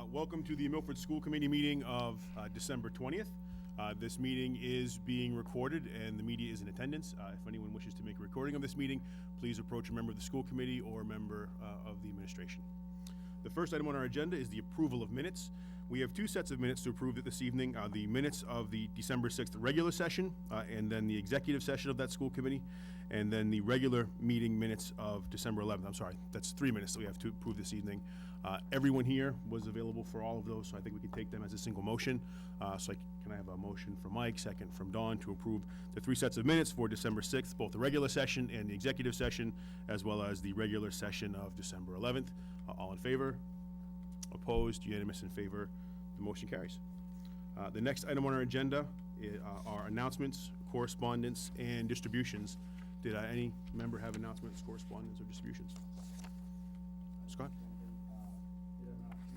Welcome to the Milford School Committee meeting of December 20th. This meeting is being recorded and the media is in attendance. If anyone wishes to make a recording of this meeting, please approach a member of the school committee or a member of the administration. The first item on our agenda is the approval of minutes. We have two sets of minutes to approve this evening. The minutes of the December 6th regular session and then the executive session of that school committee, and then the regular meeting minutes of December 11th. I'm sorry, that's 3 minutes that we have to approve this evening. Everyone here was available for all of those, so I think we can take them as a single motion. Can I have a motion from Mike, second from Dawn, to approve the 3 sets of minutes for December 6th, both the regular session and the executive session, as well as the regular session of December 11th. All in favor? Opposed? Unanimous in favor. The motion carries. The next item on our agenda are announcements, correspondence, and distributions. Did any member have announcements, correspondence, or distributions? Scott?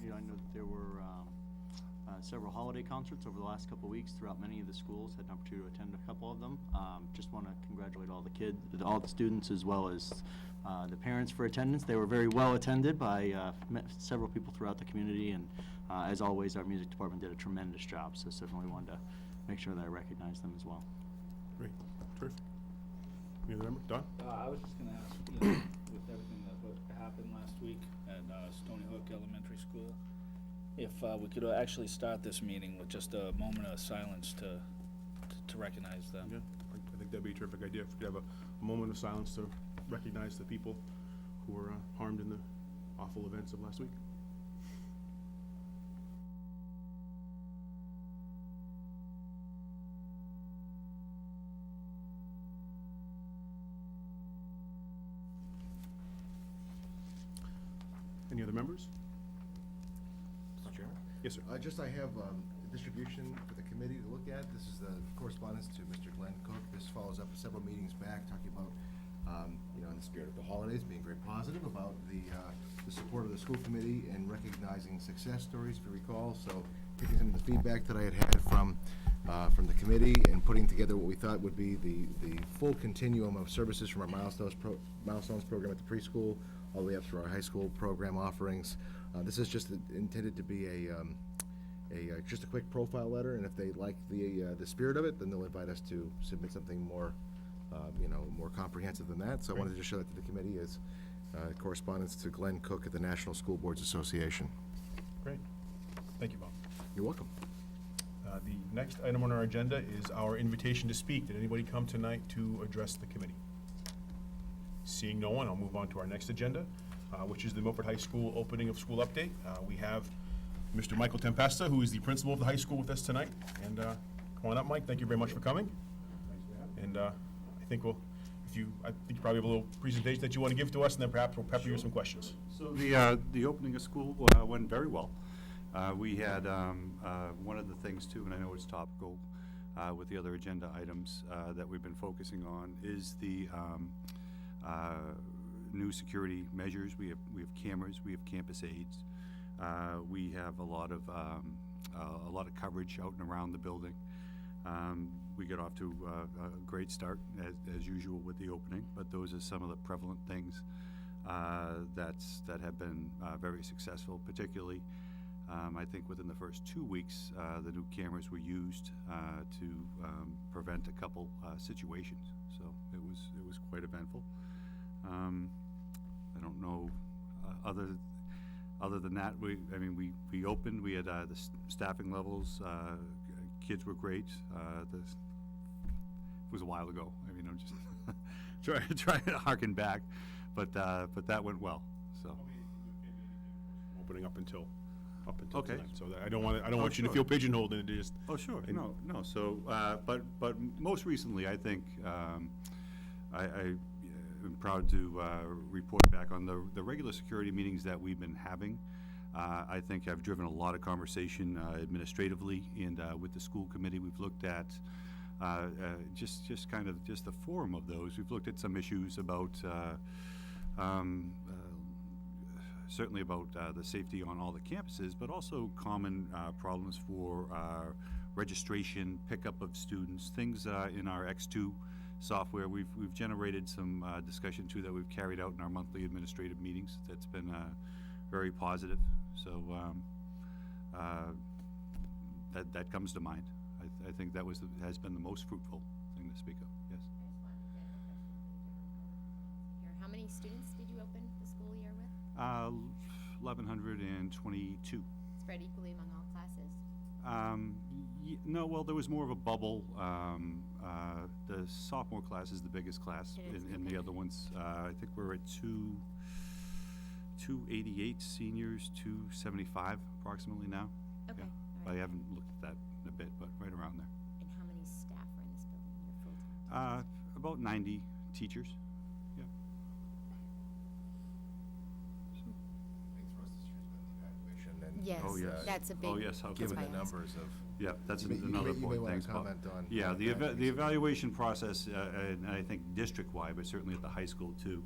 I know that there were several holiday concerts over the last couple of weeks throughout many of the schools. Had an opportunity to attend a couple of them. Just want to congratulate all the kids, all the students, as well as the parents for attendance. They were very well attended by several people throughout the community, and as always, our music department did a tremendous job. So certainly wanted to make sure that I recognize them as well. Great, terrific. Any other member? Don? I was just going to ask, with everything that happened last week at Stony Hook Elementary School, if we could actually start this meeting with just a moment of silence to recognize them. Yeah, I think that'd be a terrific idea. If we could have a moment of silence to recognize the people who were harmed in the awful events of last week. Any other members? Mr. Chairman? Yes, sir. I have a distribution for the committee to look at. This is the correspondence to Mr. Glenn Cook. This follows up several meetings back talking about, in the spirit of the holidays, being very positive about the support of the school committee and recognizing success stories, if you recall. So taking some of the feedback that I had from the committee and putting together what we thought would be the full continuum of services from our Milestones program at the preschool all the way up through our high school program offerings. This is just intended to be just a quick profile letter, and if they like the spirit of it, then they'll invite us to submit something more, more comprehensive than that. So I wanted to just show that to the committee as correspondence to Glenn Cook at the National School Boards Association. Great. Thank you, Bob. You're welcome. The next item on our agenda is our invitation to speak. Did anybody come tonight to address the committee? Seeing no one, I'll move on to our next agenda, which is the Milford High School opening of school update. We have Mr. Michael Tempesta, who is the principal of the high school, with us tonight. And come on up, Mike. Thank you very much for coming. And I think I think you probably have a little presentation that you want to give to us, and then perhaps we'll pepper you with some questions. So the opening of school went very well. We had one of the things too, and I know it's topical with the other agenda items that we've been focusing on, is the new security measures. We have cameras. We have campus aides. We have a lot of coverage out and around the building. We got off to a great start as usual with the opening, but those are some of the prevalent things that have been very successful. Particularly, I think within the first 2 weeks, the new cameras were used to prevent a couple situations. So it was quite eventful. I don't know, other than that, we opened, we had the staffing levels, kids were great. It was a while ago. I'm just trying to harken back, but that went well. So Opening up until okay. tonight. So that I don't want you to feel pigeonholed and just. Oh, sure. No. So, but most recently, I think I'm proud to report back on the regular security meetings that we've been having. I think have driven a lot of conversation administratively and with the school committee. We've looked at just the forum of those. We've looked at some issues about certainly about the safety on all the campuses, but also common problems for registration, pickup of students, things in our X2 software. We've generated some discussion too that we've carried out in our monthly administrative meetings. That's been very positive. So that comes to mind. I think that has been the most fruitful thing to speak of, yes. How many students did you open the school year with? 1,122. Spread equally among all classes? No, well, there was more of a bubble. The sophomore class is the biggest class, It is, and the okay. other ones, I think we're at 288 seniors, 275 approximately now. Okay, Yeah. all I right. haven't looked at that in a bit, but right around there. And how many staff are in this building, your full-time? About 90 teachers. Yeah. Thanks for us this year's been the evaluation and. Yes, Oh, yes. that's a big. Oh, yes, how that's could Given why the I asked. numbers of. Yeah, that's You may- you another may- you may point. wanna Thanks, Bob. comment on Yeah, that the piece. evaluation process, and I think district-wide, but certainly at the high school too,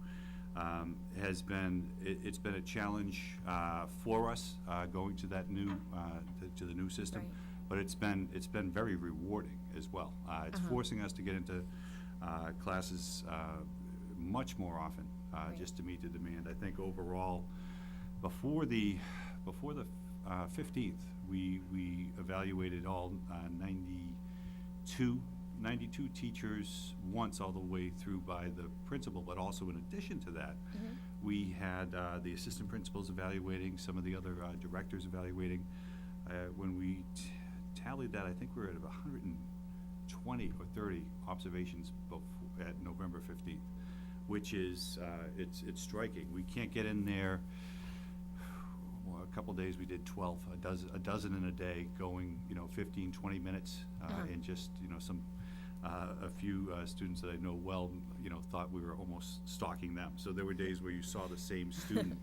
has been, it's been a challenge for us going to that new, to the new system. Right. But it's been very rewarding as well. It's forcing us to get into classes much more often, Right. just to meet the demand. I think overall, before the 15th, we evaluated all 92 teachers once all the way through by the principal, but also in addition to that, we had the assistant principals evaluating, some of the other directors evaluating. When we tallied that, I think we were at about 120 or 30 observations at November 15th, which is, it's striking. We can't get in there. Well, a couple days we did 12, a dozen in a day, going, 15, 20 minutes, and just, a few students that I know well, thought we were almost stalking them. So there were days where you saw the same student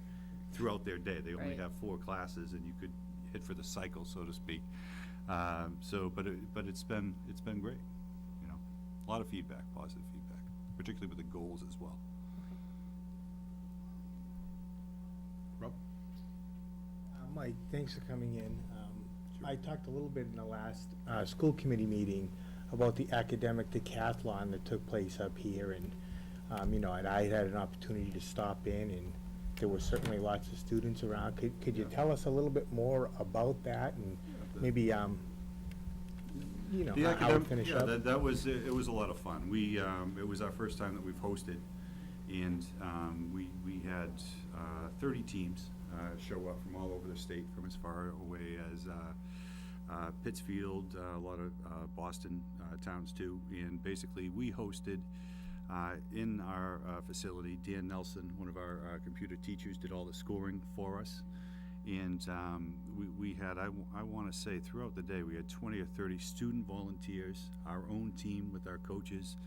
throughout their day. They only Right. have 4 classes, and you could hit for the cycle, so to speak. But it's been great, a lot of feedback, positive feedback, particularly with the goals as well. Rob? Mike, thanks for coming in. I talked a little bit in the last school committee meeting about the academic decathlon that took place up here, and, and I had an opportunity to stop in, and there were certainly lots of students around. Could you tell us a little bit more about that, and maybe, The how it academic, finished yeah, up? that was, it was a lot of fun. It was our first time that we've hosted, and we had 30 teams show up from all over the state, from as far away as Pittsfield, a lot of Boston towns too, and basically we hosted in our facility. Dan Nelson, one of our computer teachers, did all the scoring for us. And we had, I want to say, throughout the day, we had 20 or 30 student volunteers, our own team with our coaches,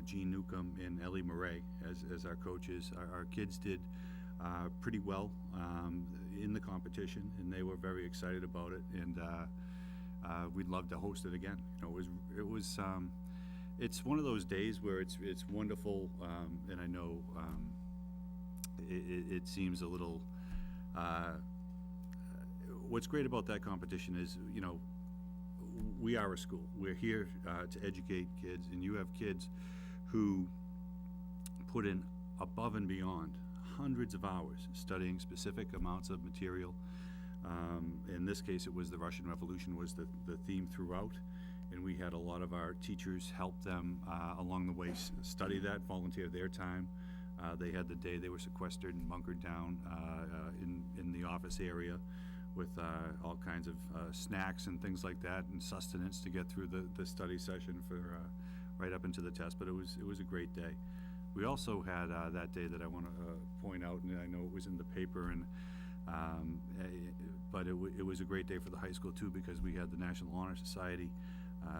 Jean Newcomb and Ellie Murray as our coaches. Our kids did pretty well in the competition, and they were very excited about it. And we'd love to host it again. It's one of those days where it's wonderful, and I know it seems a little. What's great about that competition is, we are a school. We're here to educate kids, and you have kids who put in above and beyond hundreds of hours studying specific amounts of material. In this case, it was the Russian Revolution was the theme throughout, and we had a lot of our teachers help them along the way study that, volunteer their time. They had the day they were sequestered and bunkered down in the office area with all kinds of snacks and things like that, and sustenance to get through the study session for right up into the test. But it was a great day. We also had that day that I want to point out, and I know it was in the paper, and but it was a great day for the high school too, because we had the National Honor Society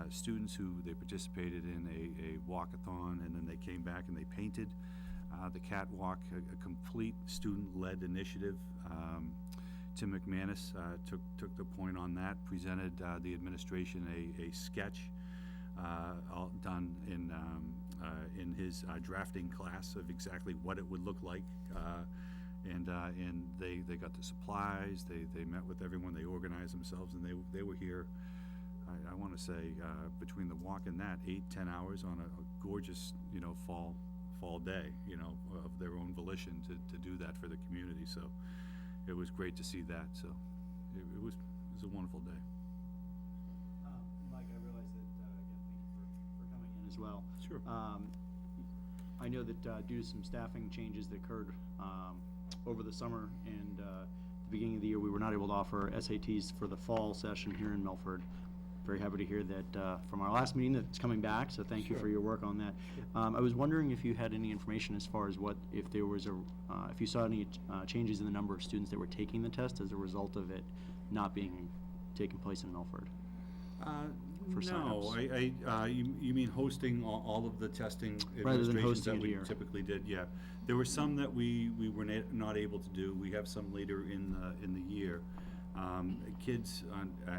students who they participated in a walkathon, and then they came back and they painted the catwalk, a complete student-led initiative. Tim McManus took the point on that, presented the administration a sketch all done in his drafting class of exactly what it would look like, and they got the supplies. They met with everyone. They organized themselves, and they were here. I want to say between the walk and that, 8-10 hours on a gorgeous fall day, of their own volition to do that for the community. So it was great to see that. So it was a wonderful day. Mike, I realize that, again, thank you for coming in as well. Sure. I know that due to some staffing changes that occurred over the summer and the beginning of the year, we were not able to offer SATs for the fall session here in Milford. Very happy to hear that from our last meeting that it's coming back, so thank you for Sure. your work on that. I was wondering if you had any information as far as if there was if you saw any changes in the number of students that were taking the test as a result of it not being taking place in Milford. For No, signups. you mean hosting all of the testing Rather than administrations hosting that it we here. typically did, yeah. There were some that we were not able to do. We have some later in the year. Kids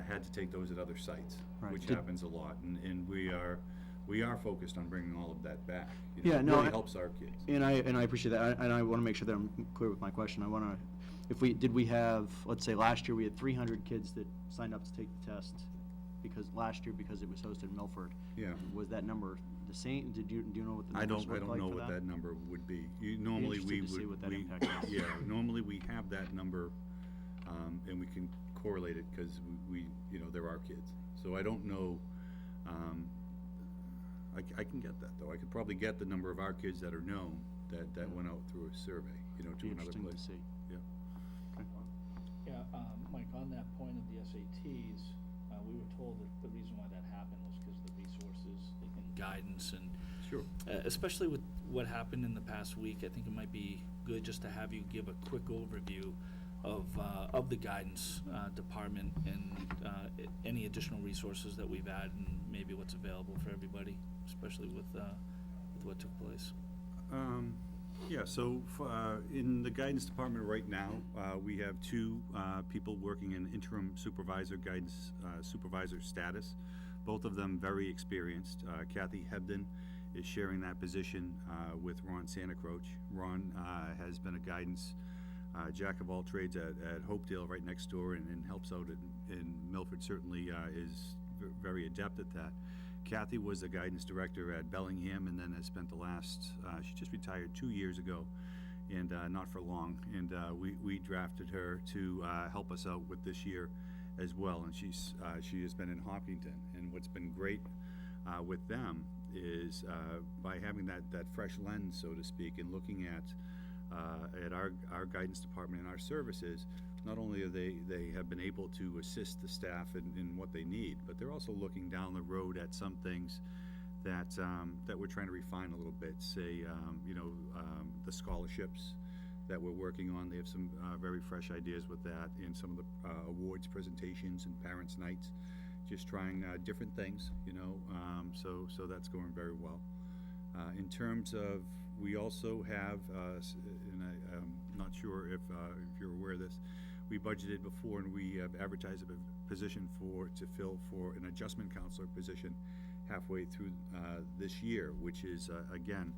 had to take those at other sites, Right. which Did- happens a lot, and we are focused on bringing all of that back. You know, Yeah, it no, really I- helps our kids. And I appreciate that, and I want to make sure that I'm clear with my question. I want to, did we have, let's say last year, we had 300 kids that signed up to take the test because it was hosted in Milford. Yeah. Was that number the same? Do you know what the I numbers don't look like know for what that? that number would be. Normally, we interested to see would, what that impact is. yeah, normally we have that number, and we can correlate it, because we, they're our kids. So I don't know, I can get that, though. I could probably get the number of our kids that are known, that went out through a survey, to Be another interesting to place. see. Yeah. Yeah, Mike, on that point of the SATs, we were told that the reason why that happened was because of the resources and guidance and Sure. especially with what happened in the past week. I think it might be good just to have you give a quick overview of the guidance department and any additional resources that we've added and maybe what's available for everybody, especially with what took place. Yeah, so in the guidance department right now, we have two people working in interim supervisor guidance supervisor status, both of them very experienced. Kathy Hebden is sharing that position with Ron Santacroce. Ron has been a guidance jack of all trades at Hopedale right next door, and helps out in Milford, certainly is very adept at that. Kathy was the guidance director at Bellingham, and then has spent the last, she just retired 2 years ago, and not for long. And we drafted her to help us out with this year as well. And she has been in Hopkinton. And what's been great with them is by having that fresh lens, so to speak, and looking at our guidance department and our services. Not only are they have been able to assist the staff in what they need, but they're also looking down the road at some things that we're trying to refine a little bit. Say, the scholarships that we're working on. They have some very fresh ideas with that, and some of the awards presentations and parents' nights. Just trying different things, so that's going very well. In terms of, we also have, and I'm not sure if you're aware of this, we budgeted before, and we have advertised a position to fill for an adjustment counselor position halfway through this year, which is again,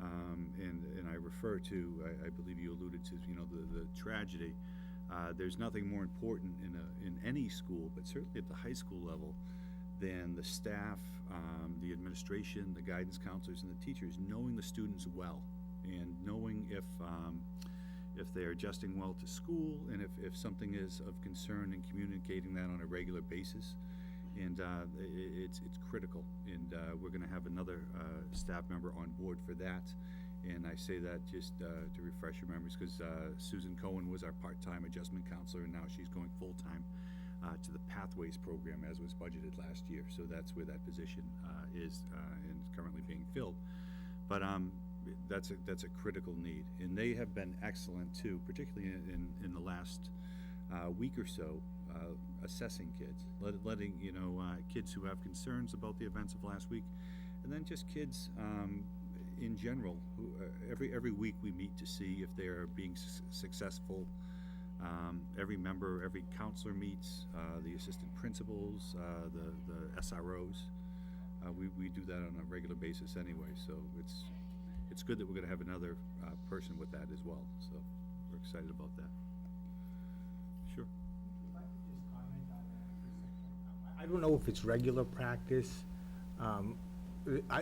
and I refer to, I believe you alluded to, the tragedy. There's nothing more important in any school, but certainly at the high school level, than the staff, the administration, the guidance counselors, and the teachers knowing the students well, and knowing if they're adjusting well to school, and if something is of concern, and communicating that on a regular basis. And it's critical, and we're going to have another staff member on board for that. And I say that just to refresh your memories, because Susan Cohen was our part-time adjustment counselor, and now she's going full-time to the Pathways program, as was budgeted last year. So that's where that position is, and currently being filled. But that's a critical need, and they have been excellent too, particularly in the last week or so, assessing kids, letting kids who have concerns about the events of last week, and then just kids in general. Who every week we meet to see if they are being successful. Every member, every counselor meets, the assistant principals, the SROs. We do that on a regular basis anyway, so it's good that we're going to have another person with that as well. So we're excited about that. Sure. If I could just comment on that for a second. I don't know if it's regular practice.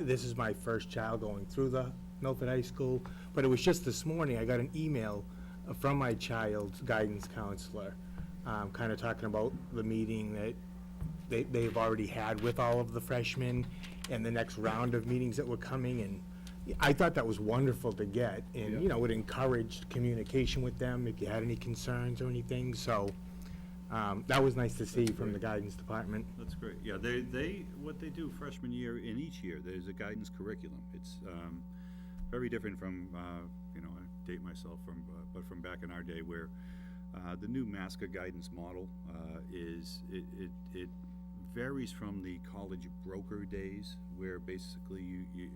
This is my first child going through the Milford High School, but it was just this morning I got an email from my child's guidance counselor kind of talking about the meeting that they've already had with all of the freshmen and the next round of meetings that were coming, and I thought that was wonderful to get, and, you know, it encouraged communication with them if you had any concerns or anything, so, that was nice to see from the guidance department. That's great. Yeah, what they do freshman year and each year, there's a guidance curriculum. It's very different from, you know, I date myself but from back in our day where the new MASCA guidance model it varies from the college broker days where basically you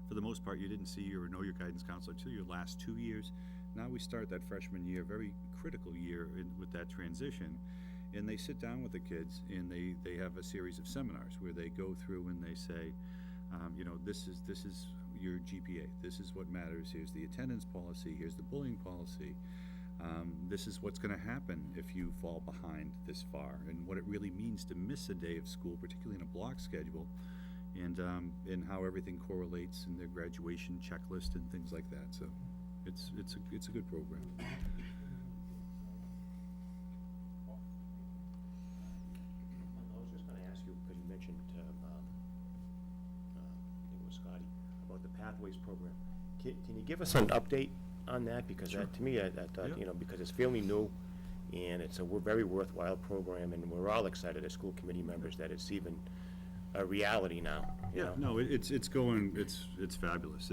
for the most part, you didn't see or know your guidance counselor until your last 2 years. Now we start that freshman year, very critical year with that transition, and they sit down with the kids and they have a series of seminars where they go through and they say, you know, this is your GPA, this is what matters, here's the attendance policy, here's the bullying policy, this is what's going to happen if you fall behind this far, and what it really means to miss a day of school, particularly in a block schedule, and how everything correlates in their graduation checklist and things like that. So it's a good program. I was just gonna ask you, because you mentioned, I think it was Scotty, about the Pathways program. Can you give us an update on that? Because that, to me, you know, because it's fairly new, and it's a very worthwhile program, and we're all excited as school committee members that it's even a reality now. You know? No, it's fabulous.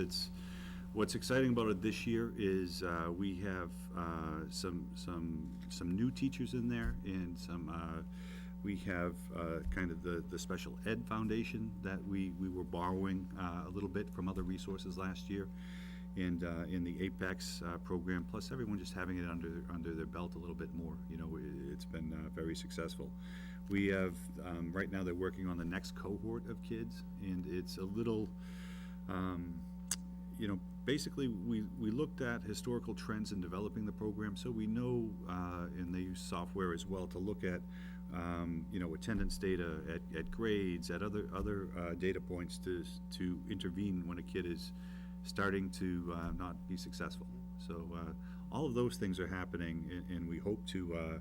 What's exciting about it this year is we have some new teachers in there, and we have kind of the special ed foundation that we were borrowing a little bit from other resources last year, and in the Apex program, plus everyone just having it under their belt a little bit more. You know, it's been very successful. We have, right now they're working on the next cohort of kids, and it's a little, you know, basically we looked at historical trends in developing the program, so we know, and they use software as well to look at, you know, attendance data, at grades, at other data points to intervene when a kid is starting to not be successful. So all of those things are happening, and we hope to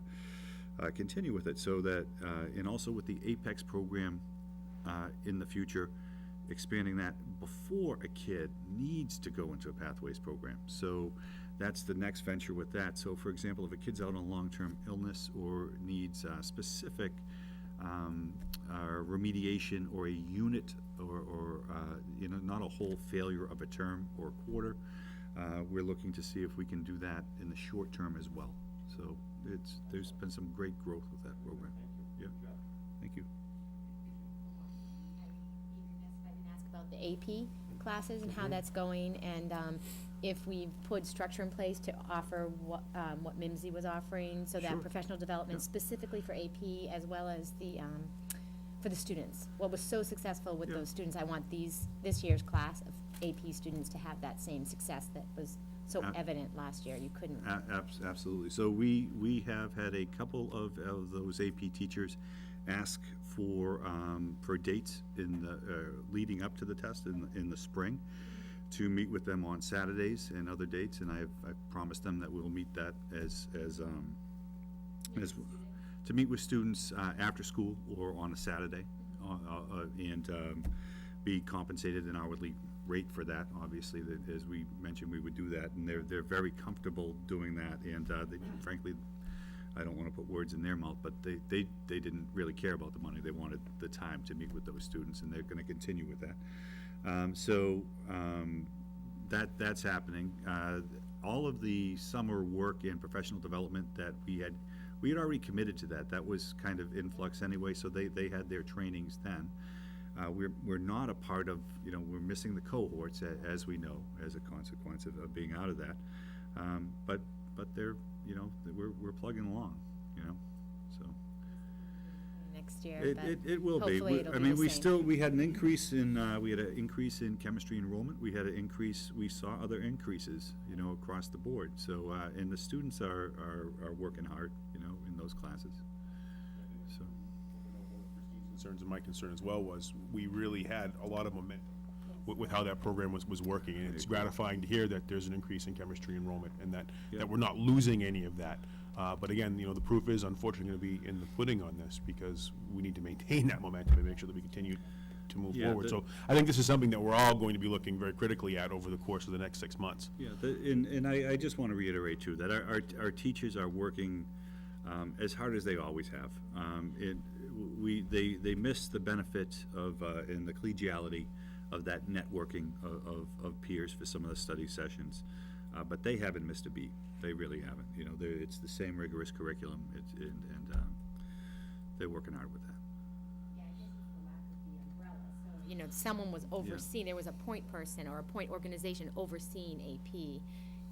continue with it, so that, and also with the Apex program in the future, expanding that before a kid needs to go into a Pathways program. So that's the next venture with that. So for example, if a kid's out on long-term illness or needs specific remediation or a unit or you know, not a whole failure of a term or a quarter, we're looking to see if we can do that in the short term as well. So there's been some great growth with that program. Yeah, thank you. If I can ask about the AP classes and how that's going, and if we've put structure in place to offer what Mimsy was offering, so that Sure. professional development specifically for AP as well as the for the students. What was so successful with those students, I want this year's class of AP students to have that same success that was so evident last year. You couldn't. Absolutely. So we have had a couple of those AP teachers ask for dates in the leading up to the test in the spring, to meet with them on Saturdays and other dates, and I've promised them that we'll meet that as to meet with students after school or on a Saturday, and be compensated an hourly rate for that. Obviously, as we mentioned, we would do that, and they're very comfortable doing that, and they, frankly, I don't want to put words in their mouth, but they didn't really care about the money. They wanted the time to meet with those students, and they're going to continue with that. That's happening. All of the summer work and professional development that we had already committed to that. That was kind of in flux anyway, so they had their trainings then. We're not a part of, you know, we're missing the cohorts, as we know, as a consequence of being out of that. But they're, you know, we're plugging along, you know, so. Next year, but It will be. hopefully it'll I be mean, the we same. had an increase in chemistry enrollment. We had an increase, we saw other increases, you know, across the board. So, and the students are working hard, you know, in those classes. So. Concerns, and my concern as well was we really had a lot of momentum with how that program was working, and it's gratifying to hear that there's an increase in chemistry enrollment, and that we're not losing any of that. But again, you know, the proof is unfortunately going to be in the pudding on this, because we need to maintain that momentum and make sure that we continue to move Yeah, forward. the- So I think this is something that we're all going to be looking very critically at over the course of the next 6 months. Yeah, and I just want to reiterate too, that our teachers are working as hard as they always have. They miss the benefit of, and the collegiality of that networking of peers for some of the study sessions. But they haven't missed a beat. They really haven't. You know, it's the same rigorous curriculum, and they're working hard with that. Yeah, I guess it's the lack of the umbrella, so, you know, someone was overseeing, there was a point person or a point organization overseeing AP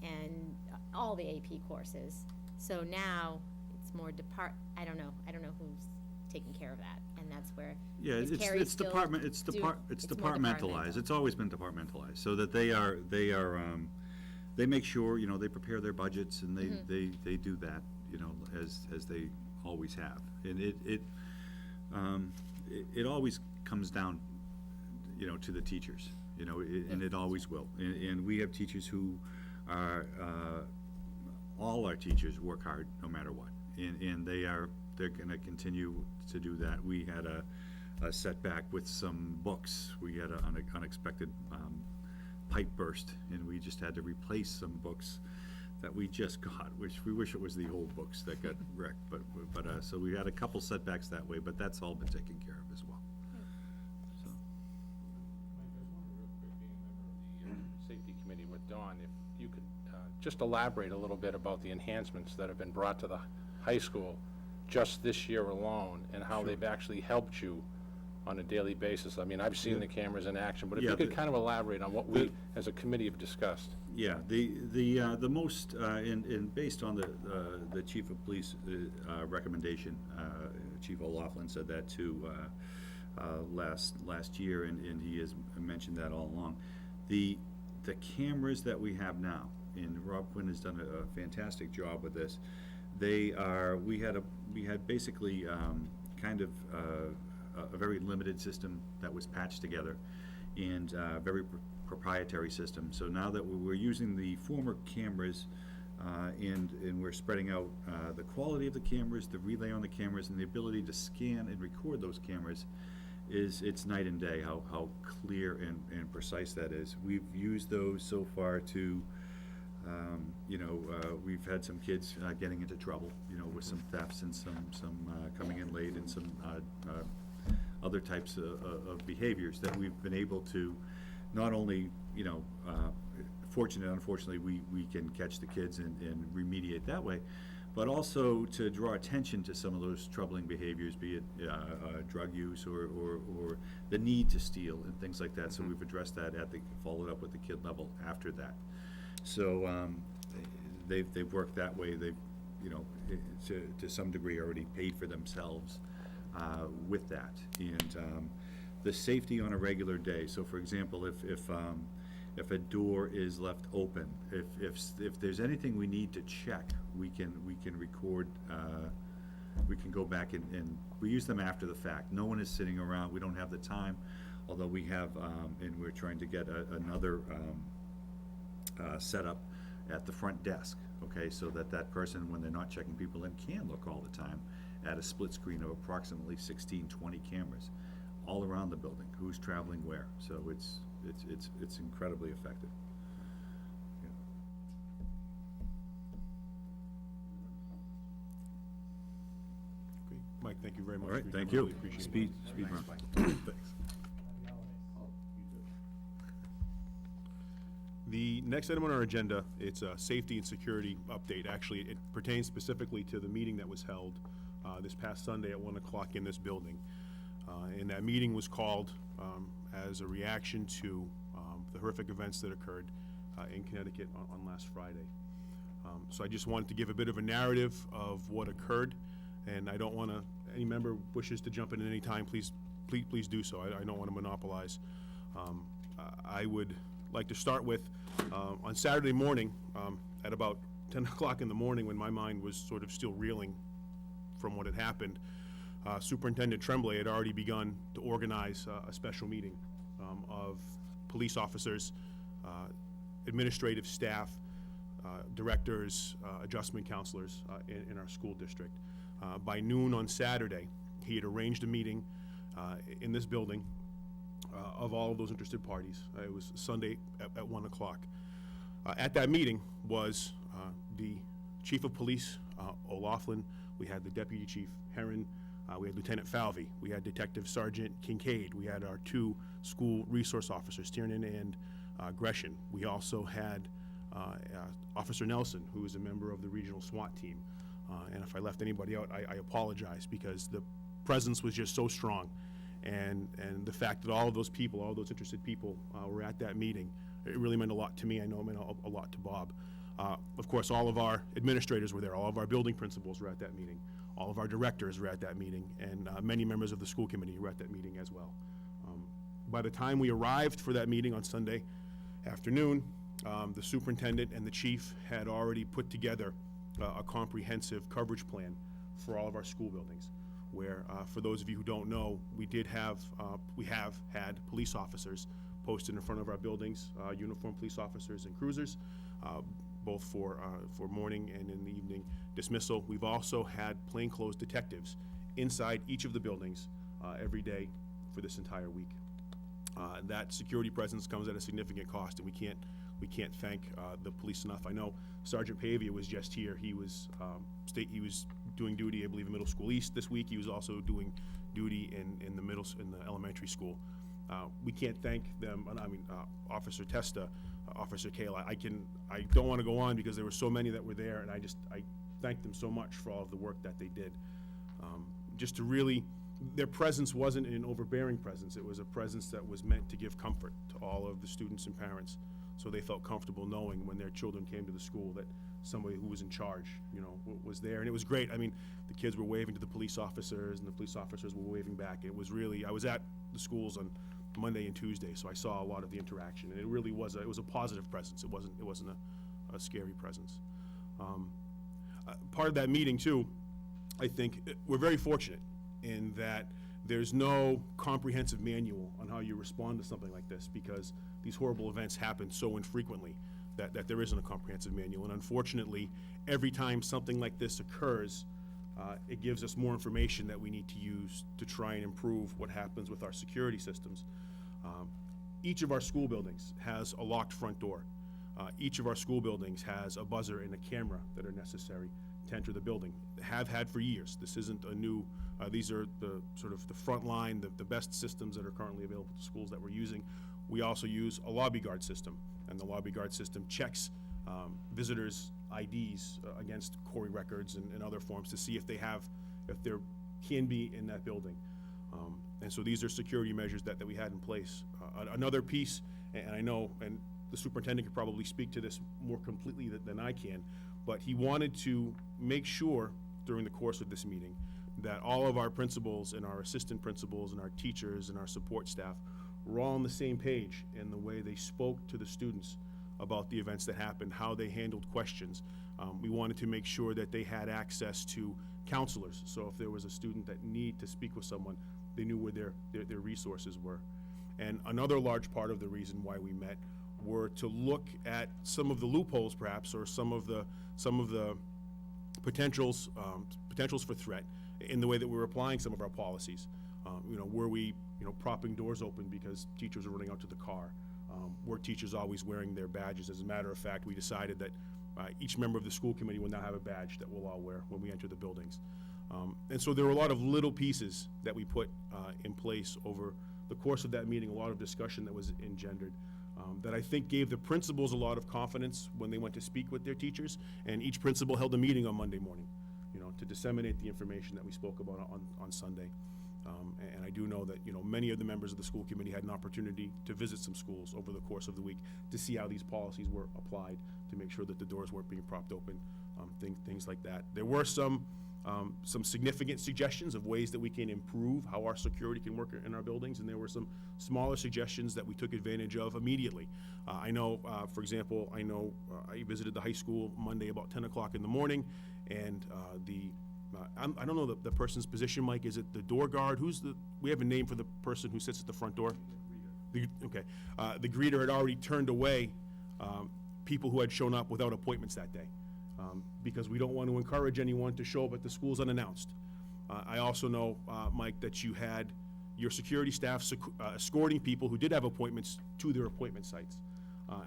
and all the AP courses. So now it's more I don't know who's taking care of that, and that's where, Yeah, is Carrie it's still department, it's doing- it's more departmentalized. departmental. It's always been departmentalized, so that they make sure, you know, they prepare their budgets, and they do that, you know, as they always have. And it always comes down, you know, to the teachers, you know, and it always will. And we have teachers who are, all our teachers work hard no matter what. And they're gonna continue to do that. We had a setback with some books. We had an unexpected pipe burst, and we just had to replace some books that we just got, which we wish it was the old books that got wrecked, but so we had a couple setbacks that way, but that's all been taken care of as well. So, Mike, I was wondering real quick, being a member of the Safety Committee with Dawn, if you could just elaborate a little bit about the enhancements that have been brought to the high school just this year alone, and how they've actually helped you on a daily basis. I mean, I've seen the cameras in action, but if Yeah, you could kind of elaborate on what we, as a committee, have discussed. yeah, the most, and based on the chief of police recommendation, Chief O'Loughlin said that too last year, and he has mentioned that all along. The cameras that we have now, and Rob Quinn has done a fantastic job with this. We had basically kind of a very limited system that was patched together, and very proprietary system. So now that we're using the former cameras, and we're spreading out the quality of the cameras, the relay on the cameras, and the ability to scan and record those cameras, it's night and day how clear and precise that is. We've used those so far to, we've had some kids getting into trouble, you know, with some thefts and some coming in late, and some other types of behaviors that we've been able to not only, you know, unfortunately, we can catch the kids and remediate that way, but also to draw attention to some of those troubling behaviors, be it drug use or the need to steal and things like that. So we've addressed that followed up with the kid level after that. So they've worked that way. They've, you know, to some degree already paid for themselves with that. And the safety on a regular day. So for example, if a door is left open, if there's anything we need to check, we can record. We can go back and we use them after the fact. No one is sitting around. We don't have the time, although we have, and we're trying to get another setup at the front desk. Okay, so that person, when they're not checking people in, can look all the time at a split screen of approximately 16, 20 cameras all around the building, who's traveling where. So it's incredibly effective. Yeah. Great. Mike, thank you very much. All right, We thank really you. appreciate it. Speed Thanks, run. Mike. Thanks. The next item on our agenda, it's a safety and security update. Actually, it pertains specifically to the meeting that was held this past Sunday at 1 o'clock in this building. And that meeting was called as a reaction to the horrific events that occurred in Connecticut on last Friday. So I just wanted to give a bit of a narrative of what occurred, and I don't want to, any member wishes to jump in at any time, please do so. I don't want to monopolize. I would like to start with, on Saturday morning, at about 10 o'clock in the morning, when my mind was sort of still reeling from what had happened, Superintendent Tremblay had already begun to organize a special meeting of police officers, administrative staff, directors, adjustment counselors in our school district. By noon on Saturday, he had arranged a meeting in this building of all of those interested parties. It was Sunday at 1 o'clock. At that meeting was the Chief of Police, O'Laughlin. We had the Deputy Chief, Heron. We had Lieutenant Falvey. We had Detective Sergeant Kincaid. We had our 2 school resource officers, Tiernan and Gresham. We also had Officer Nelson, who is a member of the regional SWAT team. And if I left anybody out, I apologize, because the presence was just so strong. And the fact that all of those people, all those interested people were at that meeting, it really meant a lot to me. I know it meant a lot to Bob. Of course, all of our administrators were there. All of our building principals were at that meeting. All of our directors were at that meeting, and many members of the school committee were at that meeting as well. By the time we arrived for that meeting on Sunday afternoon, the superintendent and the chief had already put together a comprehensive coverage plan for all of our school buildings, where, for those of you who don't know, we have had police officers posted in front of our buildings, uniformed police officers and cruisers, both for morning and in the evening dismissal. We've also had plainclothes detectives inside each of the buildings every day for this entire week. That security presence comes at a significant cost, and we can't thank the police enough. I know Sergeant Pavia was just here. He was doing duty, I believe, in Middle School East this week. He was also doing duty in the elementary school. We can't thank them. I mean, Officer Testa, Officer Kayla. I don't want to go on, because there were so many that were there, and I thank them so much for all of the work that they did. Just to really, their presence wasn't an overbearing presence. It was a presence that was meant to give comfort to all of the students and parents, so they felt comfortable knowing when their children came to the school that somebody who was in charge, was there. And it was great. I mean, the kids were waving to the police officers, and the police officers were waving back. It was really, I was at the schools on Monday and Tuesday, so I saw a lot of the interaction, and it really was it was a positive presence. It wasn't a scary presence. Part of that meeting too, I think we're very fortunate in that there's no comprehensive manual on how you respond to something like this, because these horrible events happen so infrequently that there isn't a comprehensive manual. And unfortunately, every time something like this occurs, it gives us more information that we need to use to try and improve what happens with our security systems. Each of our school buildings has a locked front door. Each of our school buildings has a buzzer and a camera that are necessary to enter the building. Have had for years. This isn't a new, these are the sort of the front line, the best systems that are currently available to schools that we're using. We also use a lobby guard system, and the lobby guard system checks visitors' IDs against Corey records and other forms to see if there can be in that building. And so these are security measures that we had in place. Another piece, and I know, and the superintendent could probably speak to this more completely than I can, but he wanted to make sure during the course of this meeting that all of our principals and our assistant principals and our teachers and our support staff were all on the same page in the way they spoke to the students about the events that happened, how they handled questions. We wanted to make sure that they had access to counselors, so if there was a student that needed to speak with someone, they knew where their resources were. And another large part of the reason why we met were to look at some of the loopholes, perhaps, or some of the potentials for threat in the way that we were applying some of our policies. Were we propping doors open because teachers were running out to the car? Were teachers always wearing their badges? As a matter of fact, we decided that each member of the school committee will now have a badge that we'll all wear when we enter the buildings. And so there were a lot of little pieces that we put in place over the course of that meeting, a lot of discussion that was engendered, that I think gave the principals a lot of confidence when they went to speak with their teachers. And each principal held a meeting on Monday morning, to disseminate the information that we spoke about on Sunday. And I do know that, many of the members of the school committee had an opportunity to visit some schools over the course of the week to see how these policies were applied, to make sure that the doors weren't being propped open, things like that. There were some significant suggestions of ways that we can improve how our security can work in our buildings, and there were some smaller suggestions that we took advantage of immediately. I know, for example, I visited the high school Monday about 10 o'clock in the morning, and I don't know the person's position, Mike. Is it the door guard? We have a name for the person who sits at the front door? The greeter had already turned away people who had shown up without appointments that day, because we don't want to encourage anyone to show up at the schools unannounced. I also know, Mike, that you had your security staff escorting people who did have appointments to their appointment sites.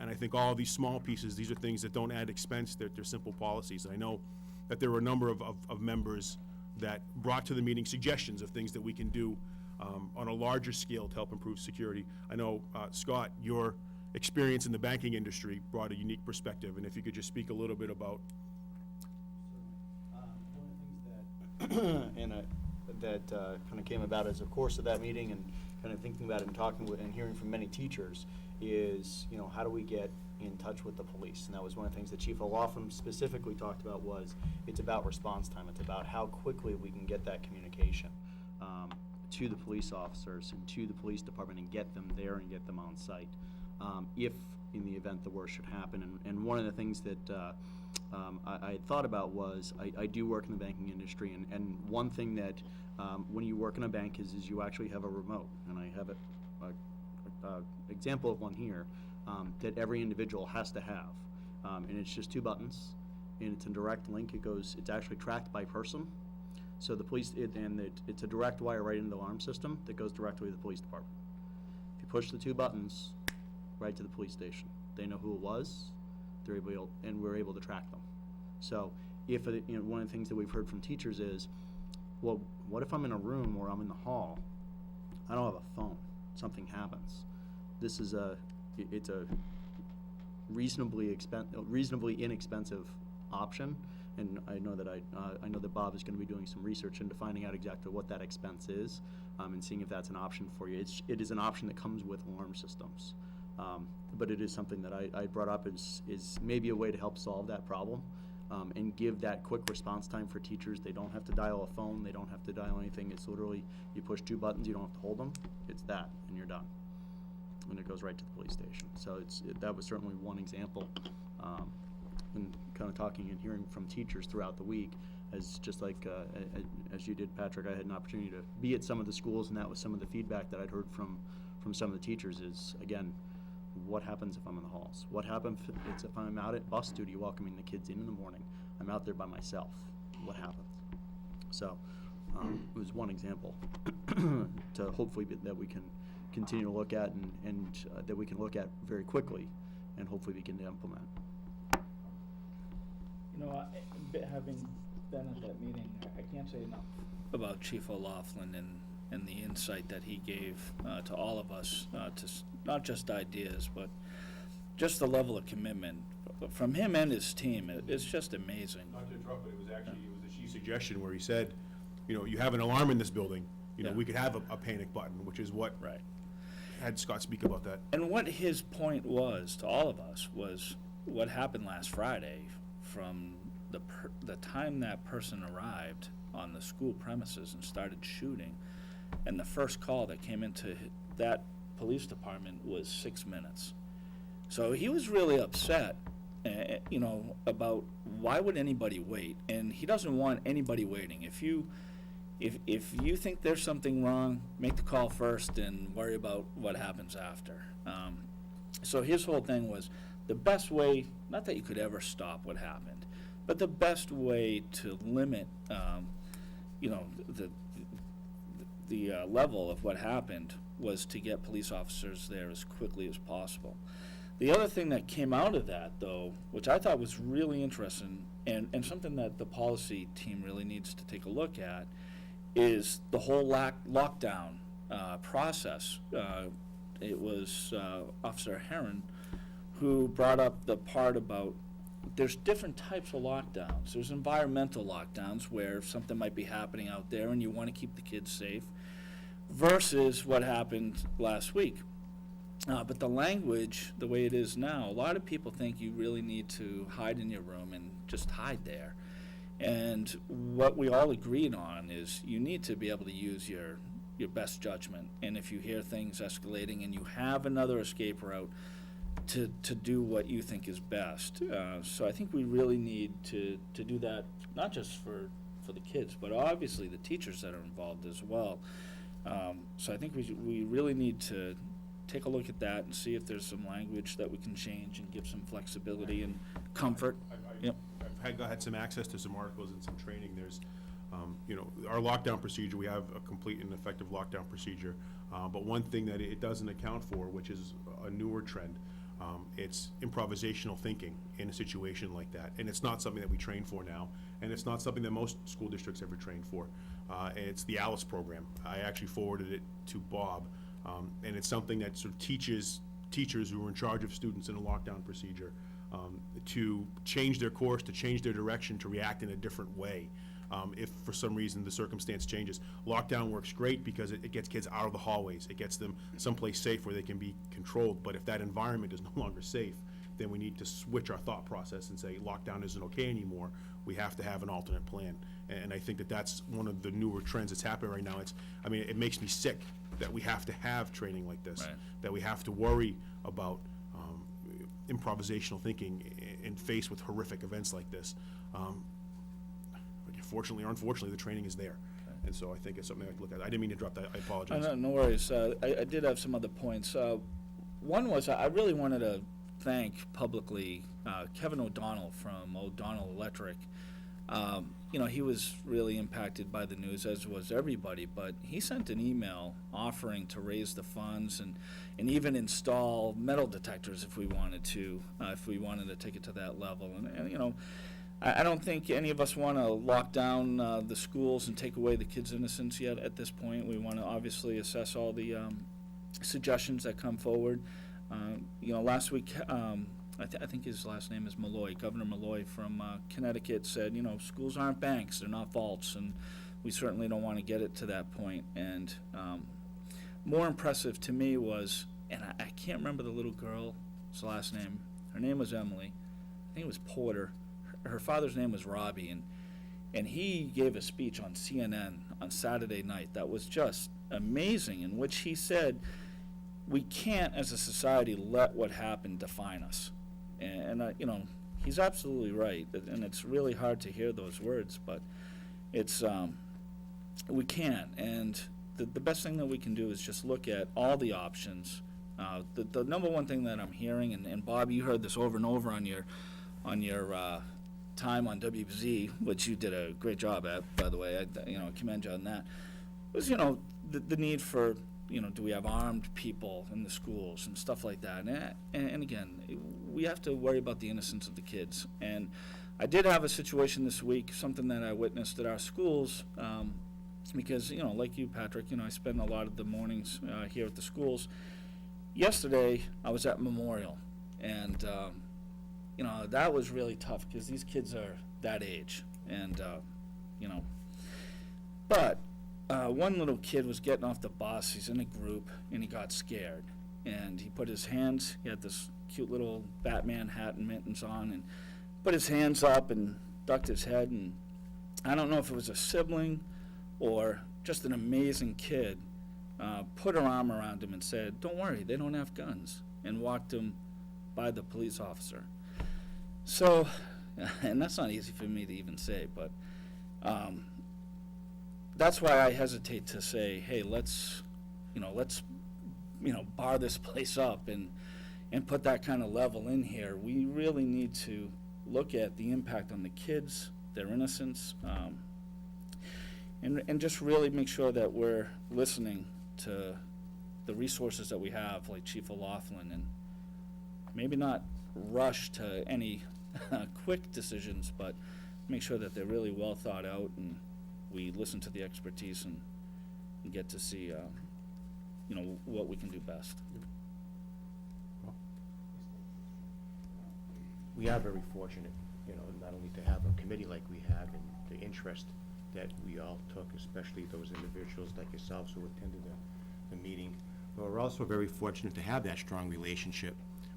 And I think all of these small pieces, these are things that don't add expense, they're simple policies. And I know that there were a number of members that brought to the meeting suggestions of things that we can do on a larger scale to help improve security. I know, Scott, your experience in the banking industry brought a unique perspective, and if you could just speak a little bit about. One of the things that kind of came about as a course of that meeting, and kind of thinking about it and talking with and hearing from many teachers, is, you know, how do we get in touch with the police? And that was one of the things that Chief O'Loughlin specifically talked about. Was it's about response time. It's about how quickly we can get that communication to the police officers and to the police department and get them there and get them on site, if in the event the worst should happen. And one of the things that I had thought about was, I do work in the banking industry, and one thing that when you work in a bank is you actually have a remote, and I have a example of one here that every individual has to have, and it's just 2 buttons, and it's a direct link. It's actually tracked by person, so the police, it's a direct wire right into the alarm system that goes directly to the police department. If you push the 2 buttons, right to the police station, they know who it was. They're able, and we're able to track them. So if, one of the things that we've heard from teachers is, well, what if I'm in a room or I'm in the hall, I don't have a phone, something happens. It's a reasonably inexpensive option, and I know that Bob is going to be doing some research into finding out exactly what that expense is, and seeing if that's an option for you. It is an option that comes with alarm systems. But it is something that I brought up is maybe a way to help solve that problem, and give that quick response time for teachers. They don't have to dial a phone. They don't have to dial anything. It's literally, you push 2 buttons. You don't have to hold them. It's that, and you're done. And it goes right to the police station. So that was certainly one example. And kind of talking and hearing from teachers throughout the week, as just like as you did, Patrick, I had an opportunity to be at some of the schools, and that was some of the feedback that I'd heard from some of the teachers is, again, what happens if I'm in the halls? What happens if I'm out at bus duty welcoming the kids in the morning? I'm out there by myself. What happens? So it was one example to hopefully that we can continue to look at and that we can look at very quickly and hopefully begin to implement. You know, having been at that meeting, I can't say enough about Chief O'Loughlin and the insight that he gave to all of us, to not just ideas, but just the level of commitment from him and his team. It's just amazing. Not to interrupt, but it was the chief's suggestion where he said, you know, you have an alarm in this building, you know, Yeah. we could have a panic button, which is what. Right. Had Scott speak about that. And what his point was to all of us was what happened last Friday, from the time that person arrived on the school premises and started shooting, and the first call that came into that police department was 6 minutes. So he was really upset, you know, about why would anybody wait, and he doesn't want anybody waiting. If you think there's something wrong, make the call first and worry about what happens after. So his whole thing was the best way, not that you could ever stop what happened, but the best way to limit, you know, the level of what happened was to get police officers there as quickly as possible. The other thing that came out of that, though, which I thought was really interesting, and something that the policy team really needs to take a look at, is the whole lockdown process. It was Officer Heron who brought up the part about there's different types of lockdowns. There's environmental lockdowns where something might be happening out there and you want to keep the kids safe, versus what happened last week. But the language, the way it is now, a lot of people think you really need to hide in your room and just hide there. And what we all agreed on is you need to be able to use your best judgment. And if you hear things escalating and you have another escape route, to do what you think is best. So I think we really need to do that, not just for the kids, but obviously the teachers that are involved as well. So I think we really need to take a look at that and see if there's some language that we can change and give some flexibility and comfort. Yep. I've had some access to some articles and some training. There's, you know, our lockdown procedure, we have a complete and effective lockdown procedure. But one thing that it doesn't account for, which is a newer trend, it's improvisational thinking in a situation like that. And it's not something that we train for now, and it's not something that most school districts ever train for. And it's the ALICE program. I actually forwarded it to Bob, and it's something that sort of teaches teachers who are in charge of students in a lockdown procedure to change their course, to change their direction, to react in a different way. If for some reason the circumstance changes. Lockdown works great because it gets kids out of the hallways. It gets them someplace safe where they can be controlled. But if that environment is no longer safe, then we need to switch our thought process and say lockdown isn't okay anymore. We have to have an alternate plan. And I think that that's one of the newer trends that's happening right now. I mean, it makes me sick that we have to have training like this, Right. that we have to worry about improvisational thinking and faced with horrific events like this. Fortunately or unfortunately, the training is there. And so I think it's something I can look at. I didn't mean to drop that. I apologize. No worries. I did have some other points. One was I really wanted to thank publicly Kevin O'Donnell from O'Donnell Electric. You know, he was really impacted by the news, as was everybody, but he sent an email offering to raise the funds and even install metal detectors if we wanted to take it to that level. And you know, I don't think any of us want to lock down the schools and take away the kids' innocence yet at this point. We want to obviously assess all the suggestions that come forward. You know, last week, I think his last name is Malloy, Governor Malloy from Connecticut said, you know, schools aren't banks, they're not vaults, and we certainly don't want to get it to that point. And more impressive to me was, and I can't remember the little girl's last name. Her name was Emily. I think it was Porter. Her father's name was Robbie, and he gave a speech on CNN on Saturday night that was just amazing, in which he said, we can't as a society let what happened define us. And you know, he's absolutely right, and it's really hard to hear those words, but it's, we can't, and the best thing that we can do is just look at all the options. The number one thing that I'm hearing, and Bob, you heard this over and over on your time on WBZ, which you did a great job at, by the way, I commend you on that, was, you know, the need for, you know, do we have armed people in the schools and stuff like that. And again, we have to worry about the innocence of the kids. And I did have a situation this week, something that I witnessed at our schools, because, you know, like you, Patrick, you know, I spend a lot of the mornings here at the schools. Yesterday, I was at Memorial, and you know, that was really tough because these kids are that age, and you know, but one little kid was getting off the bus. He's in a group, and he got scared, and he put his hands. He had this cute little Batman hat and mittens on, and put his hands up and ducked his head. And I don't know if it was a sibling or just an amazing kid. Put her arm around him and said, "Don't worry, they don't have guns," and walked him by the police officer. So, and that's not easy for me to even say, but that's why I hesitate to say, hey, let's bar this place up and put that kind of level in here. We really need to look at the impact on the kids, their innocence, and just really make sure that we're listening to the resources that we have, like Chief O'Laughlin, and maybe not rush to any quick decisions, but make sure that they're really well thought out, and we listen to the expertise and get to see, what we can do best. We are very fortunate, not only to have a committee like we have and the interest that we all took, especially those individuals like yourselves who attended the meeting, but we're also very fortunate to have that strong relationship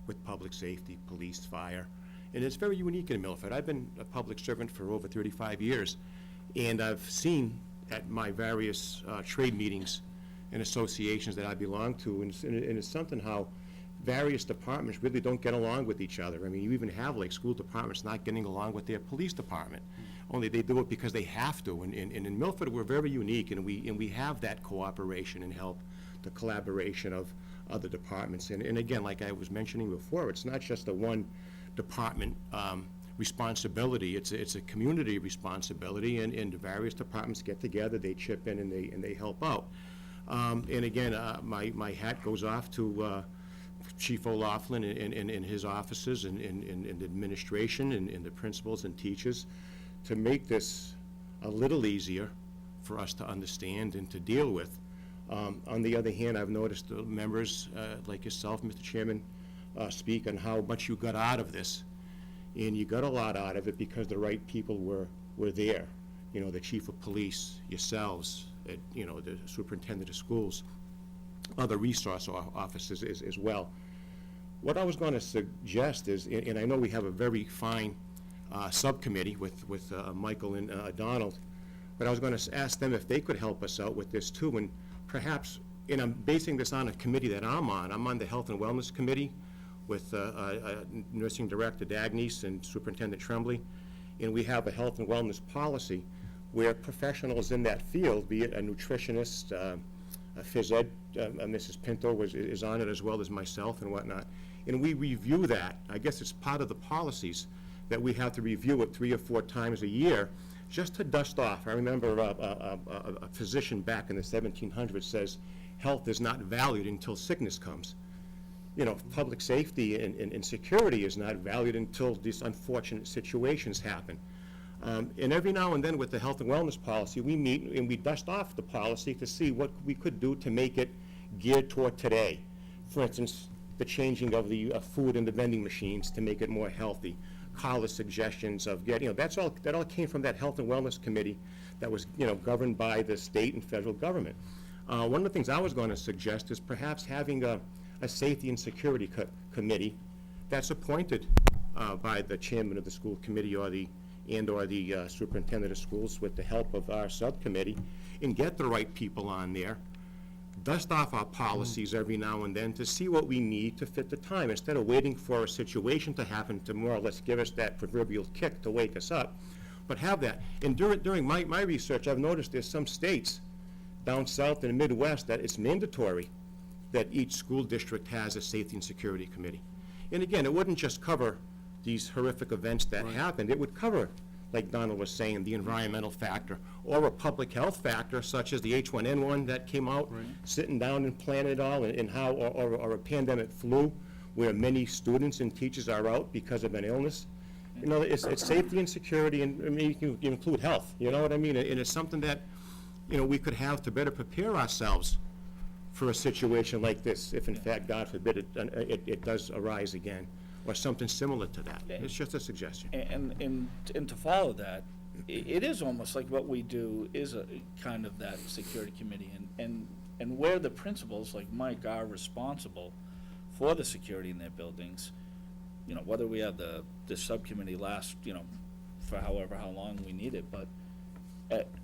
with public safety, police, fire, and it's very unique in Milford. I've been a public servant for over 35 years, and I've seen at my various trade meetings and associations that I belong to, and it's something how various departments really don't get along with each other. I mean, you even have like school departments not getting along with their police department. Only they do it because they have to. And in Milford, we're very unique, and we have that cooperation and help, the collaboration of other departments. And again, like I was mentioning before, it's not just a one department responsibility, it's a community responsibility, and the various departments get together, they chip in, and they help out. And again, my hat goes off to Chief O'Laughlin and his offices and administration and the principals and teachers to make this a little easier for us to understand and to deal with. On the other hand, I've noticed the members, like yourself, Mr. Chairman, speak on how much you got out of this. And you got a lot out of it because the right people were there. You know, the chief of police, yourselves, you know, the superintendent of schools, other resource officers as well. What I was going to suggest is, and I know we have a very fine subcommittee with Michael and Donald, but I was going to ask them if they could help us out with this too, and perhaps, and I'm basing this on a committee that I'm on the Health and Wellness Committee with Nursing Director Dagnes and Superintendent Tremblay, and we have a health and wellness policy where professionals in that field, be it a nutritionist, a phys ed, Mrs. Pinto is on it as well as myself and whatnot, and we review that. I guess it's part of the policies that we have to review it 3 or 4 times a year just to dust off. I remember a physician back in the 1700s says, health is not valued until sickness comes. You know, public safety and security is not valued until these unfortunate situations happen. And every now and then with the health and wellness policy, we meet and we dust off the policy to see what we could do to make it geared toward today. For instance, the changing of the food in the vending machines to make it more healthy. Call suggestions of getting, you know, that all came from that Health and Wellness Committee that was, you know, governed by the state and federal government. One of the things I was going to suggest is perhaps having a safety and security committee that's appointed by the chairman of the school committee or the superintendent of schools with the help of our subcommittee, and get the right people on there, dust off our policies every now and then to see what we need to fit the time, instead of waiting for a situation to happen to more or less give us that proverbial kick to wake us up, but have that. And during my research, I've noticed there's some states down south in the Midwest that it's mandatory that each school district has a safety and security committee. And again, it wouldn't just cover these horrific events that happened. It would cover, like Donald was saying, the environmental factor, or a public health factor, such as the H1N1 that came out, sitting down and planning it all, and how, or a pandemic flu, where many students and teachers are out because of an illness. You know, it's safety and security, and I mean, you can include health, you know what I mean? And it's something that, you know, we could have to better prepare ourselves for a situation like this, if in fact, God forbid, it does arise again, or something similar to that. It's just a suggestion. And to follow that, it is almost like what we do is a kind of that security committee, and where the principals, like Mike, are responsible for the security in their buildings, you know, whether we have the subcommittee last, you know, for how long we need it, but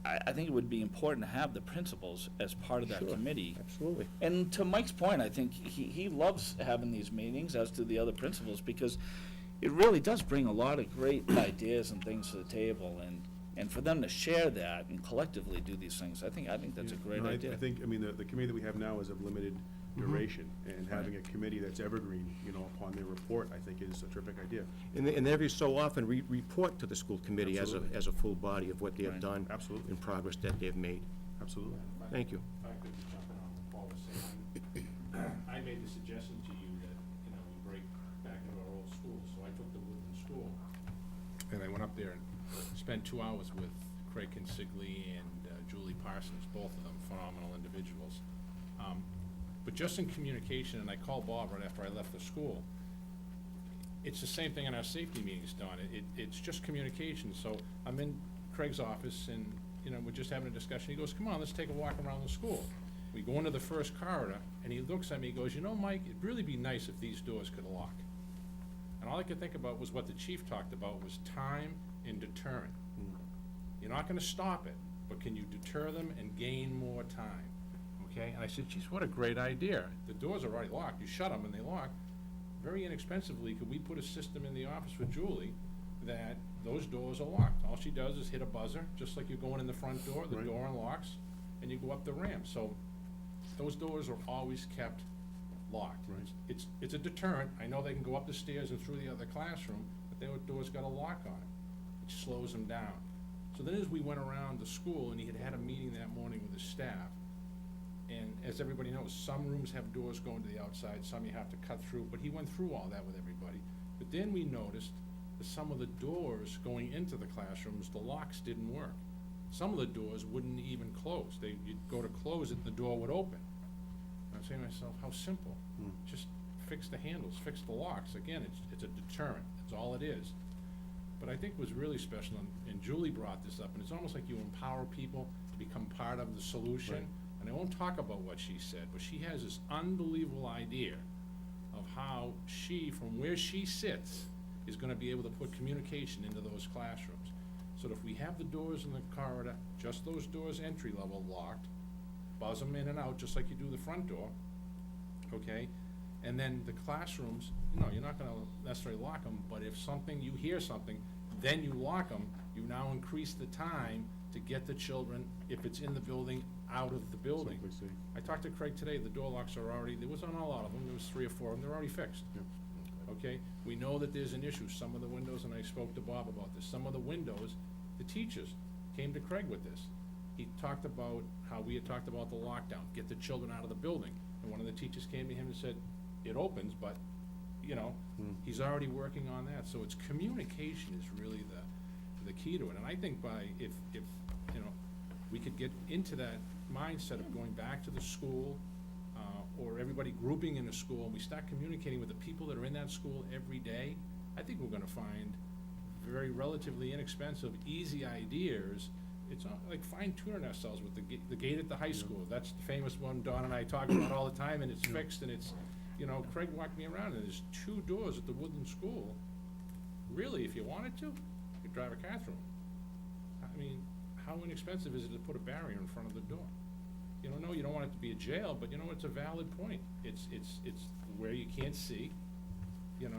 I think it would be important to have the principals as part of that committee. Absolutely. And to Mike's point, I think he loves having these meetings, as do the other principals, because it really does bring a lot of great ideas and things to the table, and for them to share that and collectively do these things, I think that's a great idea. I think, I mean, the committee that we have now is of limited duration, and having a committee that's evergreen, you know, upon their report, I think is a terrific idea. And every so often, report to the school committee as Absolutely. a full body of what they have done. Absolutely. And progress that they've made. Absolutely. Thank you. If I could jump in on what Paul was saying, I made the suggestion to you that, you know, we break back into our old school, so I took the Woodland School, and I went up there and spent 2 hours with Craig Consigli and Julie Parsons, both of them phenomenal individuals. But just in communication, and I called Bob right after I left the school, it's the same thing in our safety meetings, Don. It's just communication. So I'm in Craig's office, and, you know, we're just having a discussion. He goes, come on, let's take a walk around the school. We go into the first corridor, and he looks at me, he goes, you know, Mike, it'd really be nice if these doors could lock. And all I could think about was what the chief talked about, was time and deterrent. You're not gonna stop it, but can you deter them and gain more time? Okay, and I said, geez, what a great idea. The doors are already locked, you shut them and they lock. Very inexpensively, could we put a system in the office with Julie that those doors are locked? All she does is hit a buzzer, just like you go in the front door, the door unlocks, and you go up the ramp. So those doors are always kept locked. It's a deterrent. I know they can go up the stairs and through the other classroom, but their door's got a lock on it, which slows them down. So then as we went around the school, and he had a meeting that morning with his staff, and as everybody knows, some rooms have doors going to the outside, some you have to cut through, but he went through all that with everybody. But then we noticed that some of the doors going into the classrooms, the locks didn't work. Some of the doors wouldn't even close. You'd go to close it, and the door would open. I'm saying to myself, how simple. Just fix the handles, fix the locks. Again, it's a deterrent. That's all it is. But I think what's really special, and Julie brought this up, and it's almost like you empower people to become part of the solution. Right. And I won't talk about what she said, but she has this unbelievable idea of how she, from where she sits, is gonna be able to put communication into those classrooms. So that if we have the doors in the corridor, just those doors entry level locked, buzz them in and out, just like you do the front door, okay? And then the classrooms, you're not gonna necessarily lock them, but if you hear something, then you lock them, you now increase the time to get the children, if it's in the building, out of the building. I talked to Craig today, the door locks are already, there was on a lot of them, there was 3 or 4 of them, they're already fixed. Okay, we know that there's an issue, some of the windows, and I spoke to Bob about this, some of the windows, the teachers came to Craig with this. He talked about how we had talked about the lockdown, get the children out of the building, and one of the teachers came to him and said, it opens, but, he's already working on that, so it's communication is really the key to it, and I think if we could get into that mindset of going back to the school, or everybody grouping in a school, and we start communicating with the people that are in that school every day, I think we're gonna find very relatively inexpensive, easy ideas. It's not like fine-tuning ourselves with the gate at the high school. That's the famous one Dawn and I talk about all the time, and it's fixed, and it's, Craig walked me around, and there's 2 doors at the Woodland School. Really, if you wanted to, you could drive a car through 'em. I mean, how inexpensive is it to put a barrier in front of the door? No, you don't want it to be a jail, but it's a valid point. It's where you can't see, If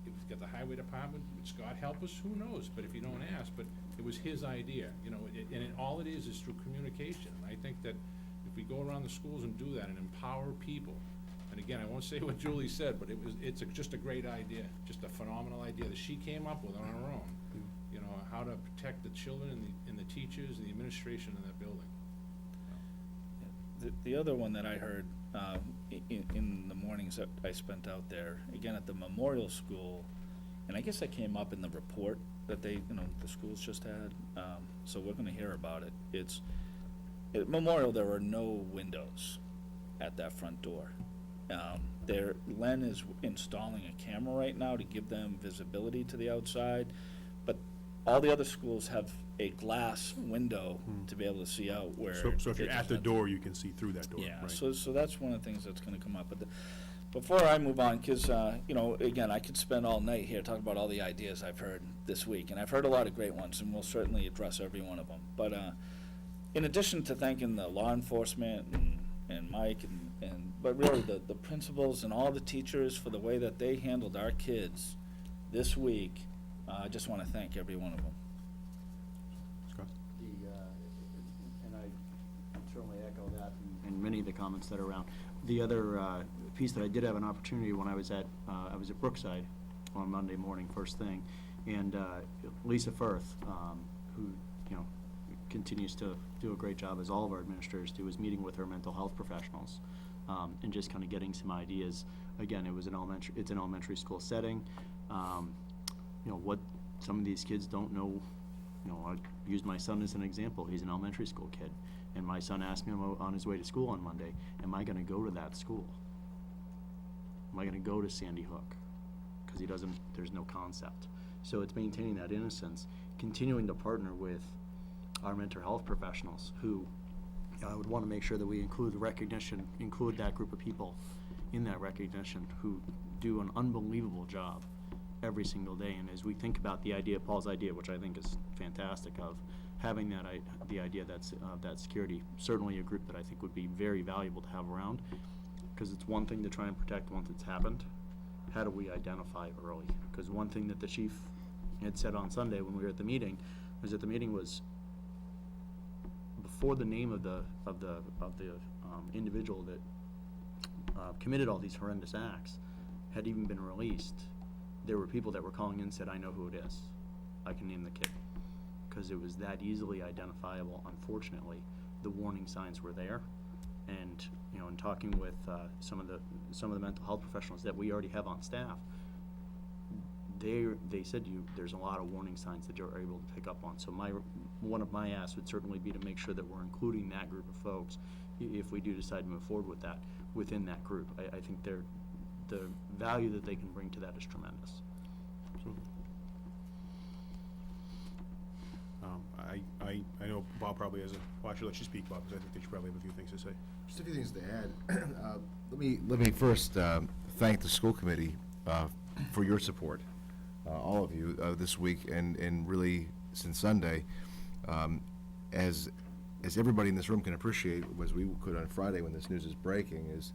you've got the highway department, would Scott help us? Who knows? But if you don't ask, but it was his idea, all it is through communication. And I think that if we go around the schools and do that and empower people, and again, I won't say what Julie said, but it's just a great idea, just a phenomenal idea that she came up with on her own. How to protect the children and the teachers and the administration in that building. The other one that I heard in the mornings that I spent out there, again at the Memorial School, and I guess that came up in the report that the schools just had, so we're gonna hear about it. At Memorial, there are no windows at that front door. Len is installing a camera right now to give them visibility to the outside, but all the other schools have a glass window to be able to see out where. So if you're at the door, you can see through that door, Yeah, right? so that's one of the things that's gonna come up. But before I move on, because, again, I could spend all night here talking about all the ideas I've heard this week, and I've heard a lot of great ones, and we'll certainly address every one of them. But in addition to thanking the law enforcement and Mike but really the principals and all the teachers for the way that they handled our kids this week, I just want to thank every one of them. Scott? And I certainly echo that and many of the comments that are around. The other piece that I did have an opportunity when I was at Brookside on Monday morning, first thing, and Lisa Firth, who continues to do a great job, as all of our administrators do, is meeting with her mental health professionals and just kind of getting some ideas. Again, it's an elementary school setting. What some of these kids don't know. I use my son as an example. He's an elementary school kid, and my son asked me on his way to school on Monday, am I going to go to that school? Am I going to go to Sandy Hook? Because there's no concept. So it's maintaining that innocence, continuing to partner with our mental health professionals who I would want to make sure that we include that group of people in that recognition who do an unbelievable job every single day. And as we think about Paul's idea, which I think is fantastic, of having the idea that security, certainly a group that I think would be very valuable to have around, because it's one thing to try and protect once it's happened. How do we identify early? Because one thing that the chief had said on Sunday when we were at the meeting was before the name of the individual that committed all these horrendous acts had even been released, there were people that were calling in and said, I know who it is. I can name the kid. Because it was that easily identifiable. Unfortunately, the warning signs were there. And, you know, in talking with some of the mental health professionals that we already have on staff, they said to you, there's a lot of warning signs that you're able to pick up on. So one of my asks would certainly be to make sure that we're including that group of folks, if we do decide to move forward with that, within that group. I think the value that they can bring to that is tremendous. I know Bob probably has well, actually, let you speak, Bob, because I think they should probably have a few things to say. Just a few things to add. Let me first thank the school committee for your support, all of you, this week, and really since Sunday. As everybody in this room can appreciate, as we could on Friday when this news is breaking, is,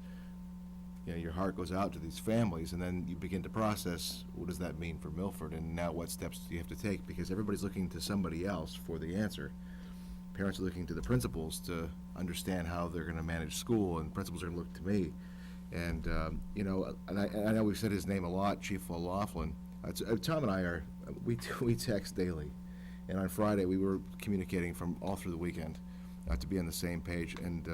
you know, your heart goes out to these families, and then you begin to process, what does that mean for Milford, and now what steps do you have to take, because everybody's looking to somebody else for the answer. Parents are looking to the principals to understand how they're going to manage school, and principals are going to look to me. And, you know, and I know we've said his name a lot, Chief O'Laughlin. Tom and I we text daily. And on Friday, we were communicating from all through the weekend to be on the same page. And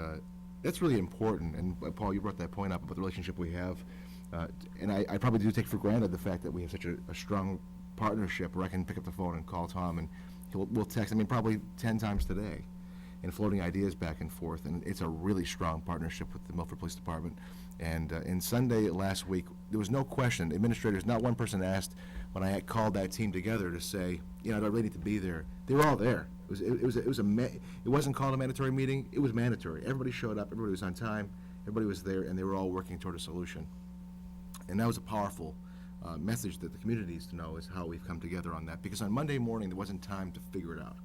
that's really important. And Paul, you brought that point up about the relationship we have. And I probably do take for granted the fact that we have such a strong partnership where I can pick up the phone and call Tom, and we'll text, probably 10 times today, and floating ideas back and forth. And it's a really strong partnership with the Milford Police Department. And Sunday last week, there was no question. Administrators, not one person asked when I had called that team together to say, you know, do I really need to be there? They were all there. It wasn't called a mandatory meeting. It was mandatory. Everybody showed up. Everybody was on time. Everybody was there, and they were all working toward a solution. And that was a powerful message that the community needs to know, is how we've come together on that. Because on Monday morning, there wasn't time to figure it out.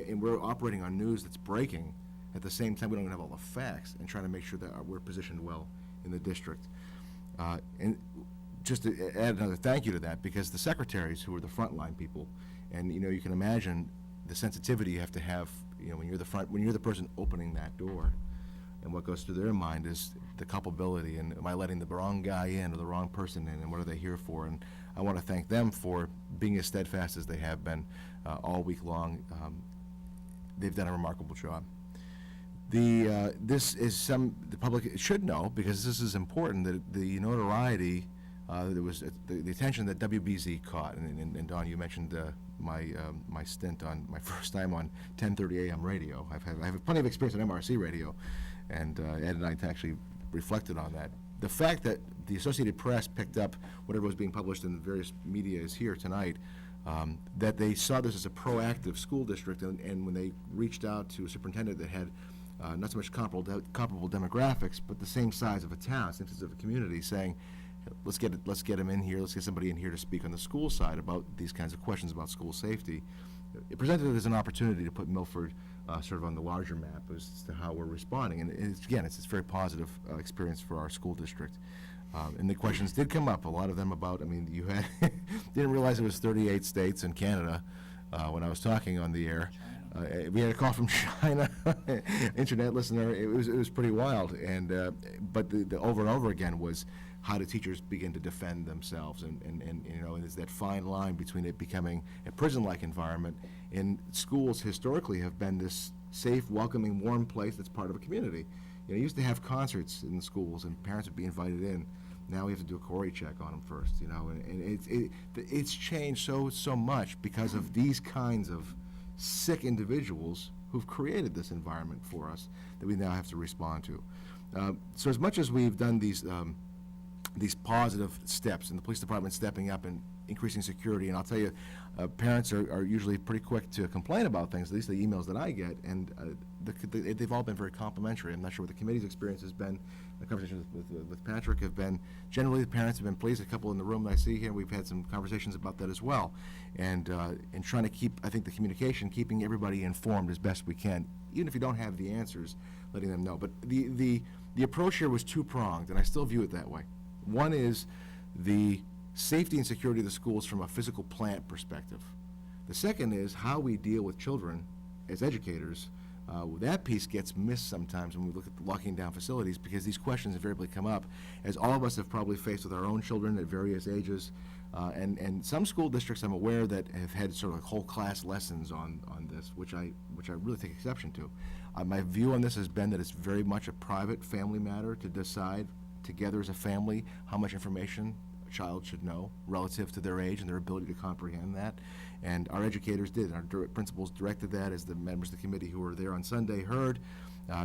And we're operating on news that's breaking. At the same time, we don't even have all the facts, and trying to make sure that we're positioned well in the district. And just to add another thank you to that, because the secretaries, who are the frontline people, and, you know, you can imagine the sensitivity you have to have, you know, when you're the person opening that door, and what goes through their mind is the culpability, and am I letting the wrong guy in or the wrong person in, and what are they here for? And I want to thank them for being as steadfast as they have been all week long. They've done a remarkable job. This is the public should know, because this is important, that the notoriety, there was the attention that WBZ caught, and Don, you mentioned my stint on my first time on 10:30 a.m. radio. I have plenty of experience on MRC radio, and Ed and I actually reflected on that. The fact that the Associated Press picked up whatever was being published in the various media is here tonight, that they saw this as a proactive school district, and when they reached out to a superintendent that had not so much comparable demographics, but the same size of a town, same size of a community, saying, let's get him in here, let's get somebody in here to speak on the school side about these kinds of questions about school safety. It presented it as an opportunity to put Milford sort of on the larger map as to how we're responding. And it's a very positive experience for our school district. And the questions did come up, a lot of them about, you had, didn't realize it was 38 states and Canada when I was talking on the air. We had a call from China, internet listener. It was pretty wild. And but the over and over again was, how do teachers begin to defend themselves? And you know, and there's that fine line between it becoming a prison-like environment. And schools historically have been this safe, welcoming, warm place that's part of a community. You know, you used to have concerts in the schools, and parents would be invited in. Now we have to do a Corey check on them first, you know, and it's changed so much because of these kinds of sick individuals who've created this environment for us that we now have to respond to. So as much as we've done these positive steps, and the police department stepping up and increasing security, and I'll tell you, parents are usually pretty quick to complain about things, at least the emails that I get, and they've all been very complimentary. I'm not sure what the committee's experience has been. The conversations with Patrick have been, generally the parents have been pleased. A couple in the room that I see here, we've had some conversations about that as well. And trying to keep, I think, the communication, keeping everybody informed as best we can, even if you don't have the answers, letting them know. But the approach here was two-pronged, and I still view it that way. One is the safety and security of the schools from a physical plant perspective. The second is how we deal with children as educators That piece gets missed sometimes when we look at locking down facilities, because these questions invariably come up, as all of us have probably faced with our own children at various ages. And some school districts, I'm aware, that have had sort of whole class lessons on this, which I really take exception to. My view on this has been that it's very much a private family matter to decide together as a family how much information a child should know relative to their age and their ability to comprehend that. And our educators did, and our principals directed that, as the members of the committee who were there on Sunday heard.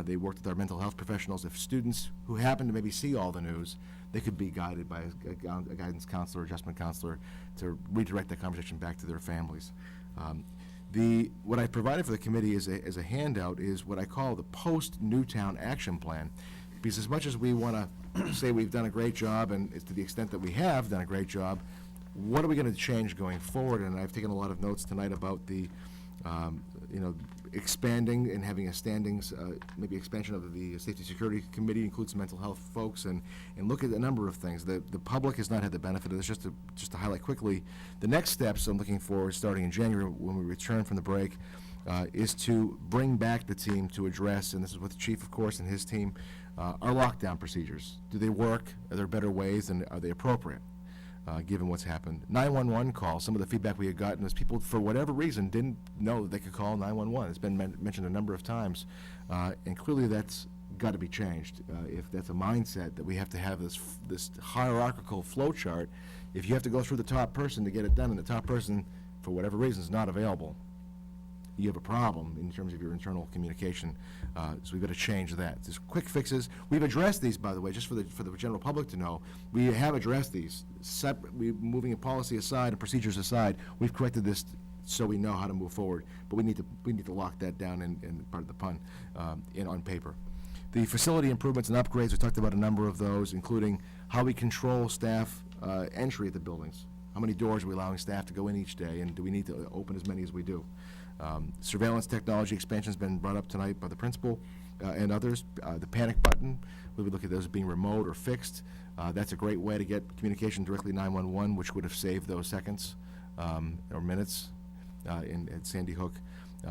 They worked with our mental health professionals. If students who happen to maybe see all the news, they could be guided by a guidance counselor, adjustment counselor, to redirect that conversation back to their families. What I provided for the committee as a handout is what I call the post-Newtown action plan. Because as much as we want to say we've done a great job, and to the extent that we have done a great job, what are we going to change going forward? And I've taken a lot of notes tonight about the, expanding and having a standings, maybe expansion of the Safety Security Committee, includes some mental health folks, and look at a number of things. The public has not had the benefit of this. Just to highlight quickly, the next steps I'm looking for, starting in January when we return from the break, is to bring back the team to address, and this is with the chief, of course, and his team, our lockdown procedures. Do they work? Are there better ways, and are they appropriate? Given what's happened. 911 calls, some of the feedback we had gotten is people, for whatever reason, didn't know that they could call 911. It's been mentioned a number of times, and clearly that's got to be changed. If that's a mindset that we have to have this hierarchical flow chart, if you have to go through the top person to get it done, and the top person, for whatever reason, is not available, you have a problem in terms of your internal communication. So we've got to change that. There's quick fixes. We've addressed these, by the way, just for the general public to know. We have addressed these. Moving a policy aside and procedures aside, we've corrected this so we know how to move forward. But we need to lock that down in part of the pun on paper. The facility improvements and upgrades, we talked about a number of those, including how we control staff entry at the buildings. How many doors are we allowing staff to go in each day, and do we need to open as many as we do? Surveillance technology expansion has been brought up tonight by the principal and others. The panic button, we would look at those being remote or fixed. That's a great way to get communication directly to 911, which would have saved those seconds or minutes at Sandy Hook.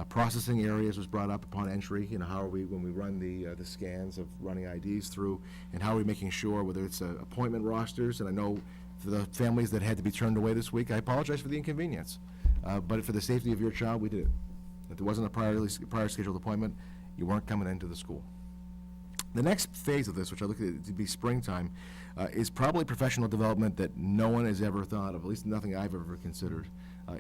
Processing areas was brought up upon entry. How are we, when we run the scans of running IDs through, and how are we making sure, whether it's appointment rosters, and I know for the families that had to be turned away this week, I apologize for the inconvenience. But for the safety of your child, we did it. If there wasn't a prior scheduled appointment, you weren't coming into the school. The next phase of this, which I look at it to be springtime, is probably professional development that no one has ever thought of, at least nothing I've ever considered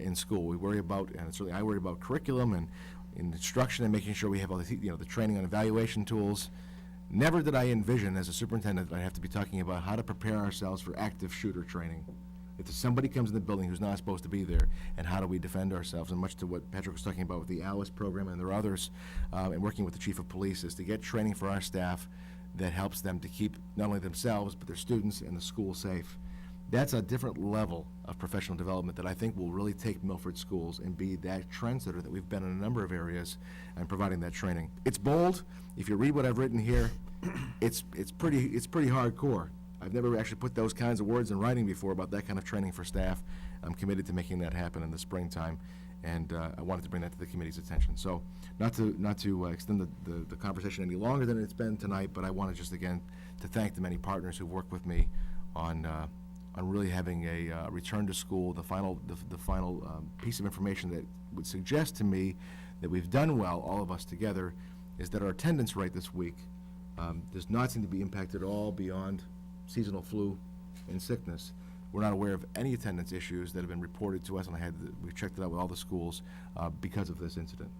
in school. We worry about, and certainly I worry about curriculum and instruction and making sure we have all the training on evaluation tools. Never did I envision as a superintendent that I have to be talking about how to prepare ourselves for active shooter training. If somebody comes in the building who's not supposed to be there, and how do we defend ourselves? And much to what Patrick was talking about with the ALICE program, and there are others, and working with the chief of police, is to get training for our staff that helps them to keep not only themselves, but their students and the school safe. That's a different level of professional development that I think will really take Milford schools and be that trendsetter that we've been in a number of areas and providing that training. It's bold. If you read what I've written here, it's pretty hardcore. I've never actually put those kinds of words in writing before about that kind of training for staff. I'm committed to making that happen in the springtime, and I wanted to bring that to the committee's attention. So, not to extend the conversation any longer than it's been tonight, but I wanted just again to thank the many partners who worked with me on really having a return to school. The final piece of information that would suggest to me that we've done well, all of us together, is that our attendance rate this week does not seem to be impacted at all beyond seasonal flu and sickness. We're not aware of any attendance issues that have been reported to us, and we've checked it out with all the schools because of this incident.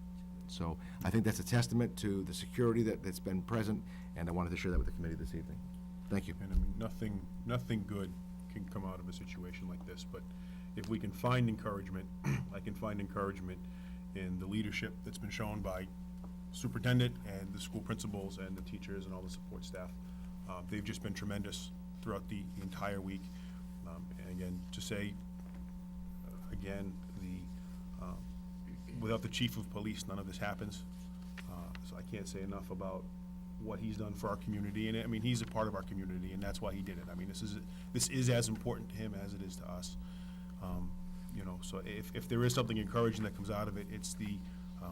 So I think that's a testament to the security that's been present, and I wanted to share that with the committee this evening. Thank you. And I mean, nothing good can come out of a situation like this, but if we can find encouragement, I can find encouragement in the leadership that's been shown by superintendent and the school principals and the teachers and all the support staff. They've just been tremendous throughout the entire week. And again, to say, again, without the chief of police, none of this happens. So I can't say enough about what he's done for our community. And I mean, he's a part of our community, and that's why he did it. I mean, this is as important to him as it is to us. So if there is something encouraging that comes out of it, it's the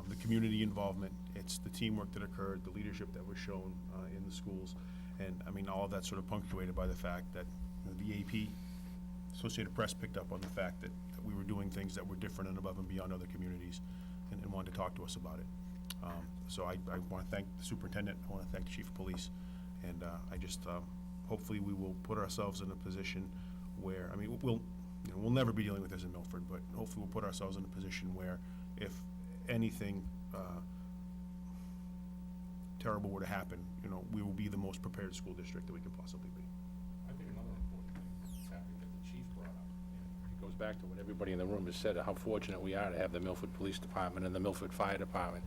the community involvement, it's the teamwork that occurred, the leadership that was shown in the schools, and, I mean, all of that sort of punctuated by the fact that, you know, the AP, Associated Press picked up on the fact that we were doing things that were different and above and beyond other communities, and wanted to talk to us about it. So I want to thank the superintendent, I want to thank the chief of police, and I just, hopefully we will put ourselves in a position where, I mean, we'll never be dealing with this in Milford, but hopefully we'll put ourselves in a position where if anything terrible were to happen, you know, we will be the most prepared school district that we can possibly be. I think another important thing that's happening that the chief brought up, and it goes back to what everybody in the room has said, how fortunate we are to have the Milford Police Department and the Milford Fire Department.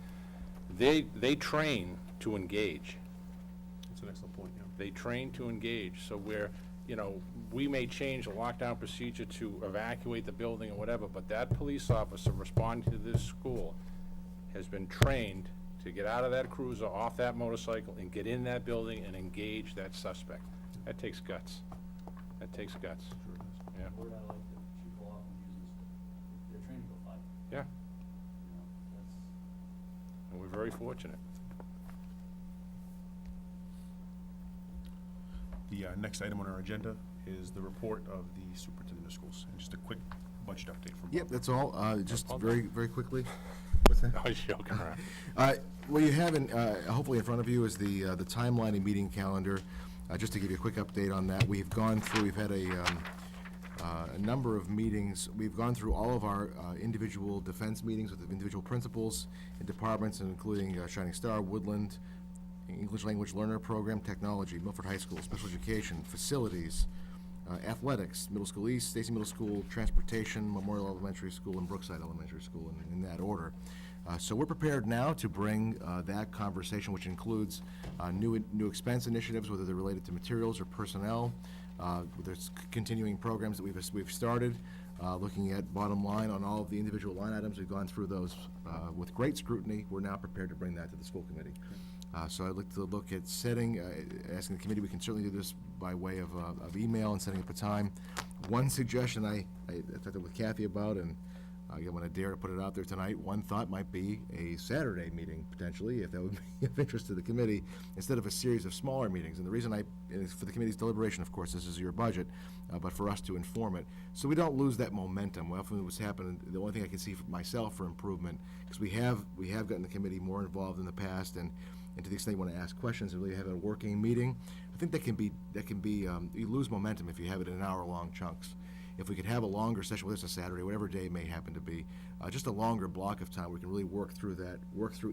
They train to engage. That's an excellent point, yeah. They train to engage, so where, you know, we may change the lockdown procedure to evacuate the building or whatever, but that police officer responding to this school has been trained to get out of that cruiser, off that motorcycle, and get in that building and engage that suspect. That takes guts. That takes guts. Sure it does. Yeah, Word I like that Chief often uses, their training go 5. yeah, You know, that's. and we're very fortunate. The next item on our agenda is the report of the superintendent of schools, and just a quick budget update from Bob. Yep, that's all. Just Hold very, very quickly. What's that? I was joking around. What you have in, hopefully in front of you is the timeline and meeting calendar. Just to give you a quick update on that, we've gone through, we've had a number of meetings. We've gone through all of our individual defense meetings with the individual principals and departments, including Shining Star, Woodland, English Language Learner Program, Technology, Milford High School, Special Education, Facilities, Athletics, Middle School East, Stacy Middle School, Transportation, Memorial Elementary School, and Brookside Elementary School, in that order. So we're prepared now to bring that conversation, which includes new expense initiatives, whether they're related to materials or personnel. There's continuing programs that we've started, looking at bottom line on all of the individual line items. We've gone through those with great scrutiny. We're now prepared to bring that to the school committee. So I'd like to look at setting, asking the committee, we can certainly do this by way of email and setting up a time. One suggestion I talked with Kathy about, and I'm going to dare to put it out there tonight, one thought might be a Saturday meeting, potentially, if that would be of interest to the committee, instead of a series of smaller meetings. And the reason is for the committee's deliberation, of course, this is your budget, but for us to inform it, so we don't lose that momentum. Well, often what's happened, the only thing I can see for myself for improvement, because we have gotten the committee more involved in the past, and to the extent you want to ask questions and really have a working meeting, I think that can be you lose momentum if you have it in hour-long chunks. If we could have a longer session, whether it's a Saturday, whatever day it may happen to be, just a longer block of time, we can really work through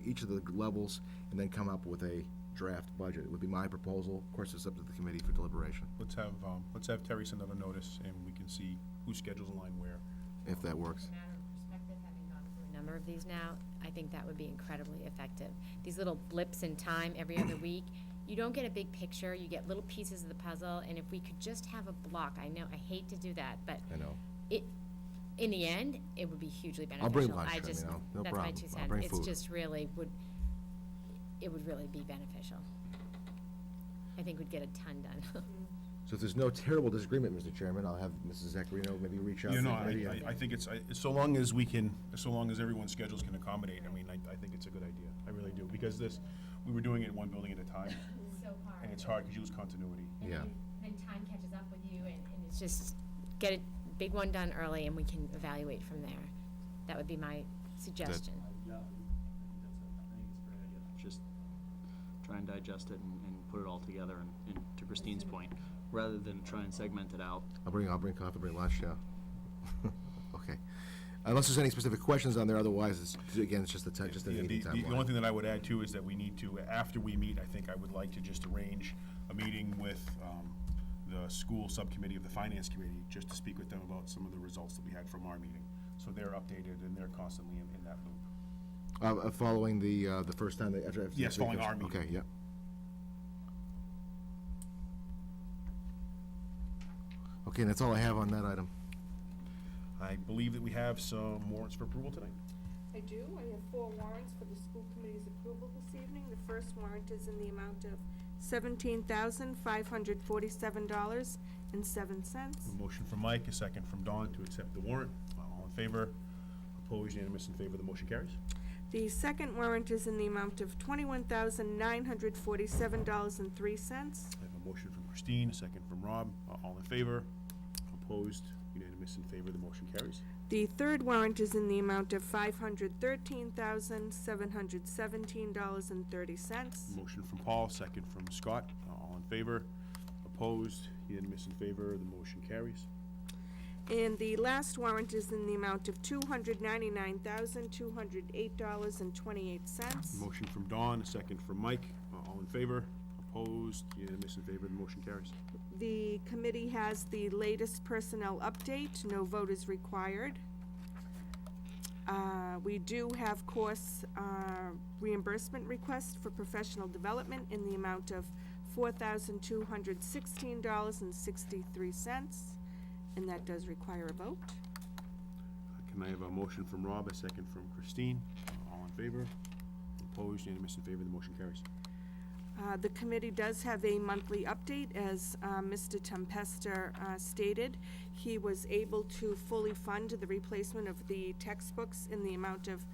each of the levels, and then come up with a draft budget. It would be my proposal. Of course, it's up to the committee for deliberation, Let's have Terry send out a notice, and we can see whose schedules align where. if that works. As a matter of perspective, having gone through a number of these now, I think that would be incredibly effective. These little blips in time every other week, you don't get a big picture, you get little pieces of the puzzle, and if we could just have a block, I know, I hate to do that, but I know. in the end, it would be hugely beneficial. I'll bring lunch, I just, no that's my problem. 2 I'll cents. bring It's food. just really it would really be beneficial. I think we'd get a ton done. So if there's no terrible disagreement, Mr. Chairman, I'll have Mrs. Zaccarino maybe reach out to You the know, committee. I think it's, so long as everyone's schedules can accommodate, I mean, I think it's a good idea. I really do, because we were doing it one building at a time, It's so hard. and it's hard because you lose continuity. And Yeah. then time catches up with you, and it's just, get a big one done early, and we can evaluate from there. That would be my suggestion. Yeah, I think it's a great idea. Just try and digest it and put it all together, and to Christine's point, rather than try and segment it out. I'll bring coffee, bring lunch, yeah. Okay. Unless there's any specific questions on there, otherwise, it's just a Yeah, meeting the timeline. only thing that I would add too is that we need to, after we meet, I think I would like to just arrange a meeting with the school subcommittee of the finance committee, just to speak with them about some of the results that we had from our meeting. So they're updated and they're constantly in that loop. Following the first time, after. Yes, following our meeting. Okay, yeah. Okay, and that's all I have on that item. I believe that we have some warrants for approval tonight. I do. I have 4 warrants for the school committee's approval this evening. The first warrant is in the amount of $17,547.07. A motion from Mike, a second from Dawn to accept the warrant. All in favor? Opposed, unanimous, in favor, the motion carries. The second warrant is in the amount of $21,947.03. I have a motion from Christine, a second from Rob. All in favor? Opposed? Unanimous in favor, the motion carries. The third warrant is in the amount of $513,717.30. Motion from Paul, second from Scott. All in favor? Opposed? Unanimous in favor, the motion carries. And the last warrant is in the amount of $299,208.28. Motion from Dawn, a second from Mike. All in favor? Opposed? Unanimous in favor, the motion carries. The committee has the latest personnel update. No vote is required. We do have course reimbursement request for professional development in the amount of $4,216.63, and that does require a vote. Can I have a motion from Rob, a second from Christine? All in favor? Opposed? Unanimous in favor, the motion carries. The committee does have a monthly update, as Mr. Tempesta stated. He was able to fully fund the replacement of the textbooks in the amount of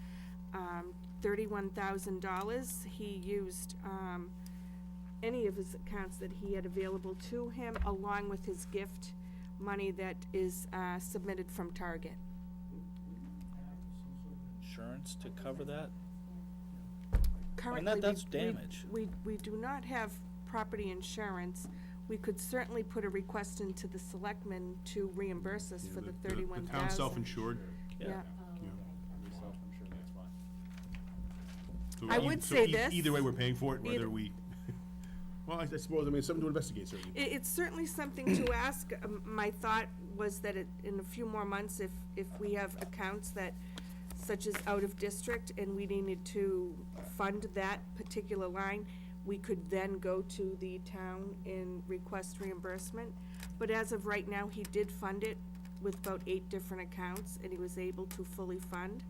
$31,000. He used any of his accounts that he had available to him, along with his gift money that is submitted from Target. Insurance to cover that? Currently, that's damage. We do not have property insurance. We could certainly put a request into the selectmen to reimburse us for the $31,000. The town's self-insured. Yeah. So I would say this. Either way, we're paying for it, whether Either- we, well, I suppose, it's something to investigate, certainly. It's certainly something to ask. My thought was that in a few more months, if we have accounts that, such as out of district, and we needed to fund that particular line, we could then go to the town and request reimbursement. But as of right now, he did fund it with about 8 different accounts, and he was able to fully fund.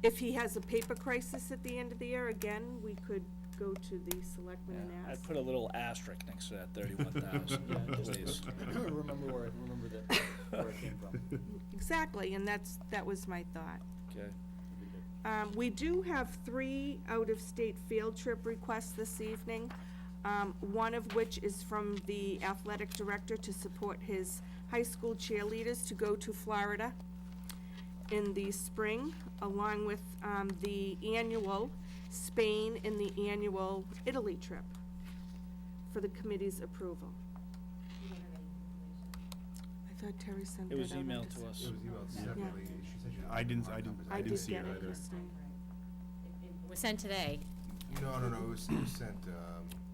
If he has a paper crisis at the end of the year, again, we could go to the selectmen and I'd ask. put a little asterisk next to that 31,000, please. Remember where it came from. Exactly, and that was my thought. Okay. We do have 3 out-of-state field trip requests this evening, one of which is from the athletic director to support his high school cheerleaders to go to Florida in the spring, along with the annual Spain and the annual Italy trip for the committee's approval. I thought Terry sent that It out. was emailed to us. It was emailed separately. She said she- I didn't see it I did get it, either. Christine. It was sent today. No, it was sent,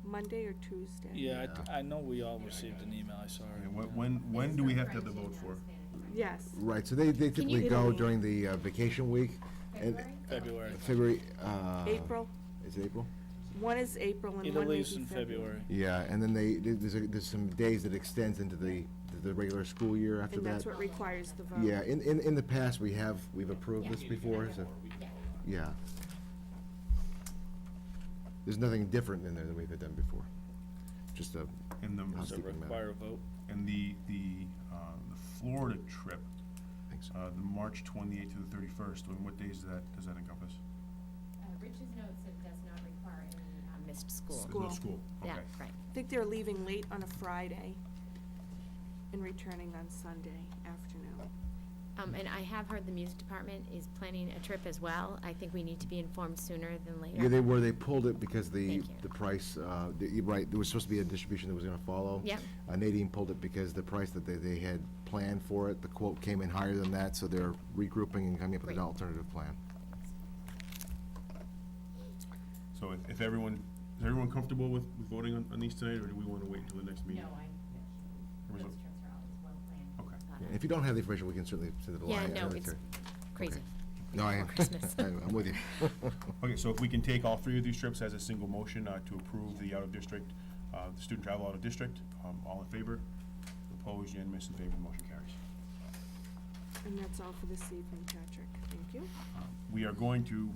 Monday or Tuesday? Yeah, I know we all received an email, I saw it. Okay, when do we have to have the vote for? Yes. right, so they typically you- go during the vacation week. And February. February, April. is it April? One is April and one may Italy's be in February. February. Yeah, and then there's some days that extends into the regular school year after And that. that's what requires the vote. Yeah, in the past, we've approved this before, so, yeah. There's nothing different in there than we've had done before. Just a, And Does it Housekeeping matter. require a vote? and the Florida trip, thanks. the March 28th to the 31st, and what days does that encompass? Rich's notes, it does not require any missed school. There's no school, Yeah, okay. right. I think they're leaving late on a Friday and returning on Sunday afternoon. And I have heard the music department is planning a trip as well. I think we need to be informed sooner than later. Yeah, they pulled it because the Thank you. price, you're right, there was supposed to be a distribution that was gonna follow. Yep. Nadine pulled it because the price that they had planned for it, the quote came in higher than that, so they're regrouping and coming up with an Great. alternative plan. So is everyone comfortable with voting on these tonight, or do we want to wait until the next meeting? Those trips are always well planned. Okay. And if you don't have the information, we can certainly send it along. Yeah, I know no, that it's they're- crazy. No, I am. Christmas. I'm with you. Okay, so if we can take all 3 of these trips as a single motion to approve the out-of-district, the student travel out-of-district, all in favor? Opposed, unanimous, in favor, the motion carries. And that's all for this evening, Patrick. Thank you. We are going to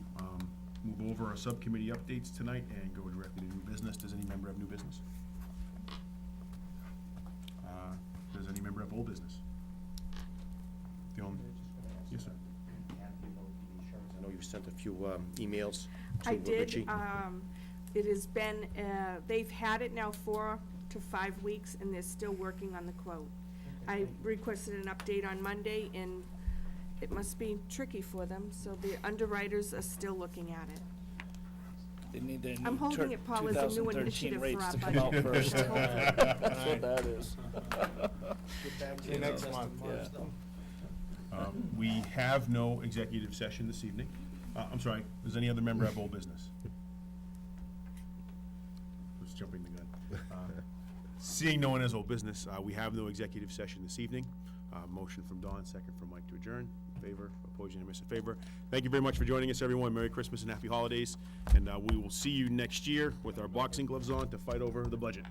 move over our subcommittee updates tonight and go directly to new business. Does any member have new business? Does any member have old business? The only, yes, sir. Kathy about the insurance you sent a few emails to I did, Richie. it has been, they've had it now 4 to 5 weeks, and they're still working on the quote. I requested an update on Monday, and it must be tricky for them, so the underwriters are still looking at it. They need their I'm new holding it, Paul, as a new 2013 initiative for rates our to come budget. out first. Hopefully. That's what that is. See you next month. Yeah. We have no executive session this evening. I'm sorry, does any other member have old business? Was jumping the gun. Seeing no one has old business, we have no executive session this evening. Motion from Dawn, second from Mike to adjourn. In favor, opposed, unanimous in favor. Thank you very much for joining us, everyone. Merry Christmas and happy holidays. And we will see you next year with our boxing gloves on to fight over the budget.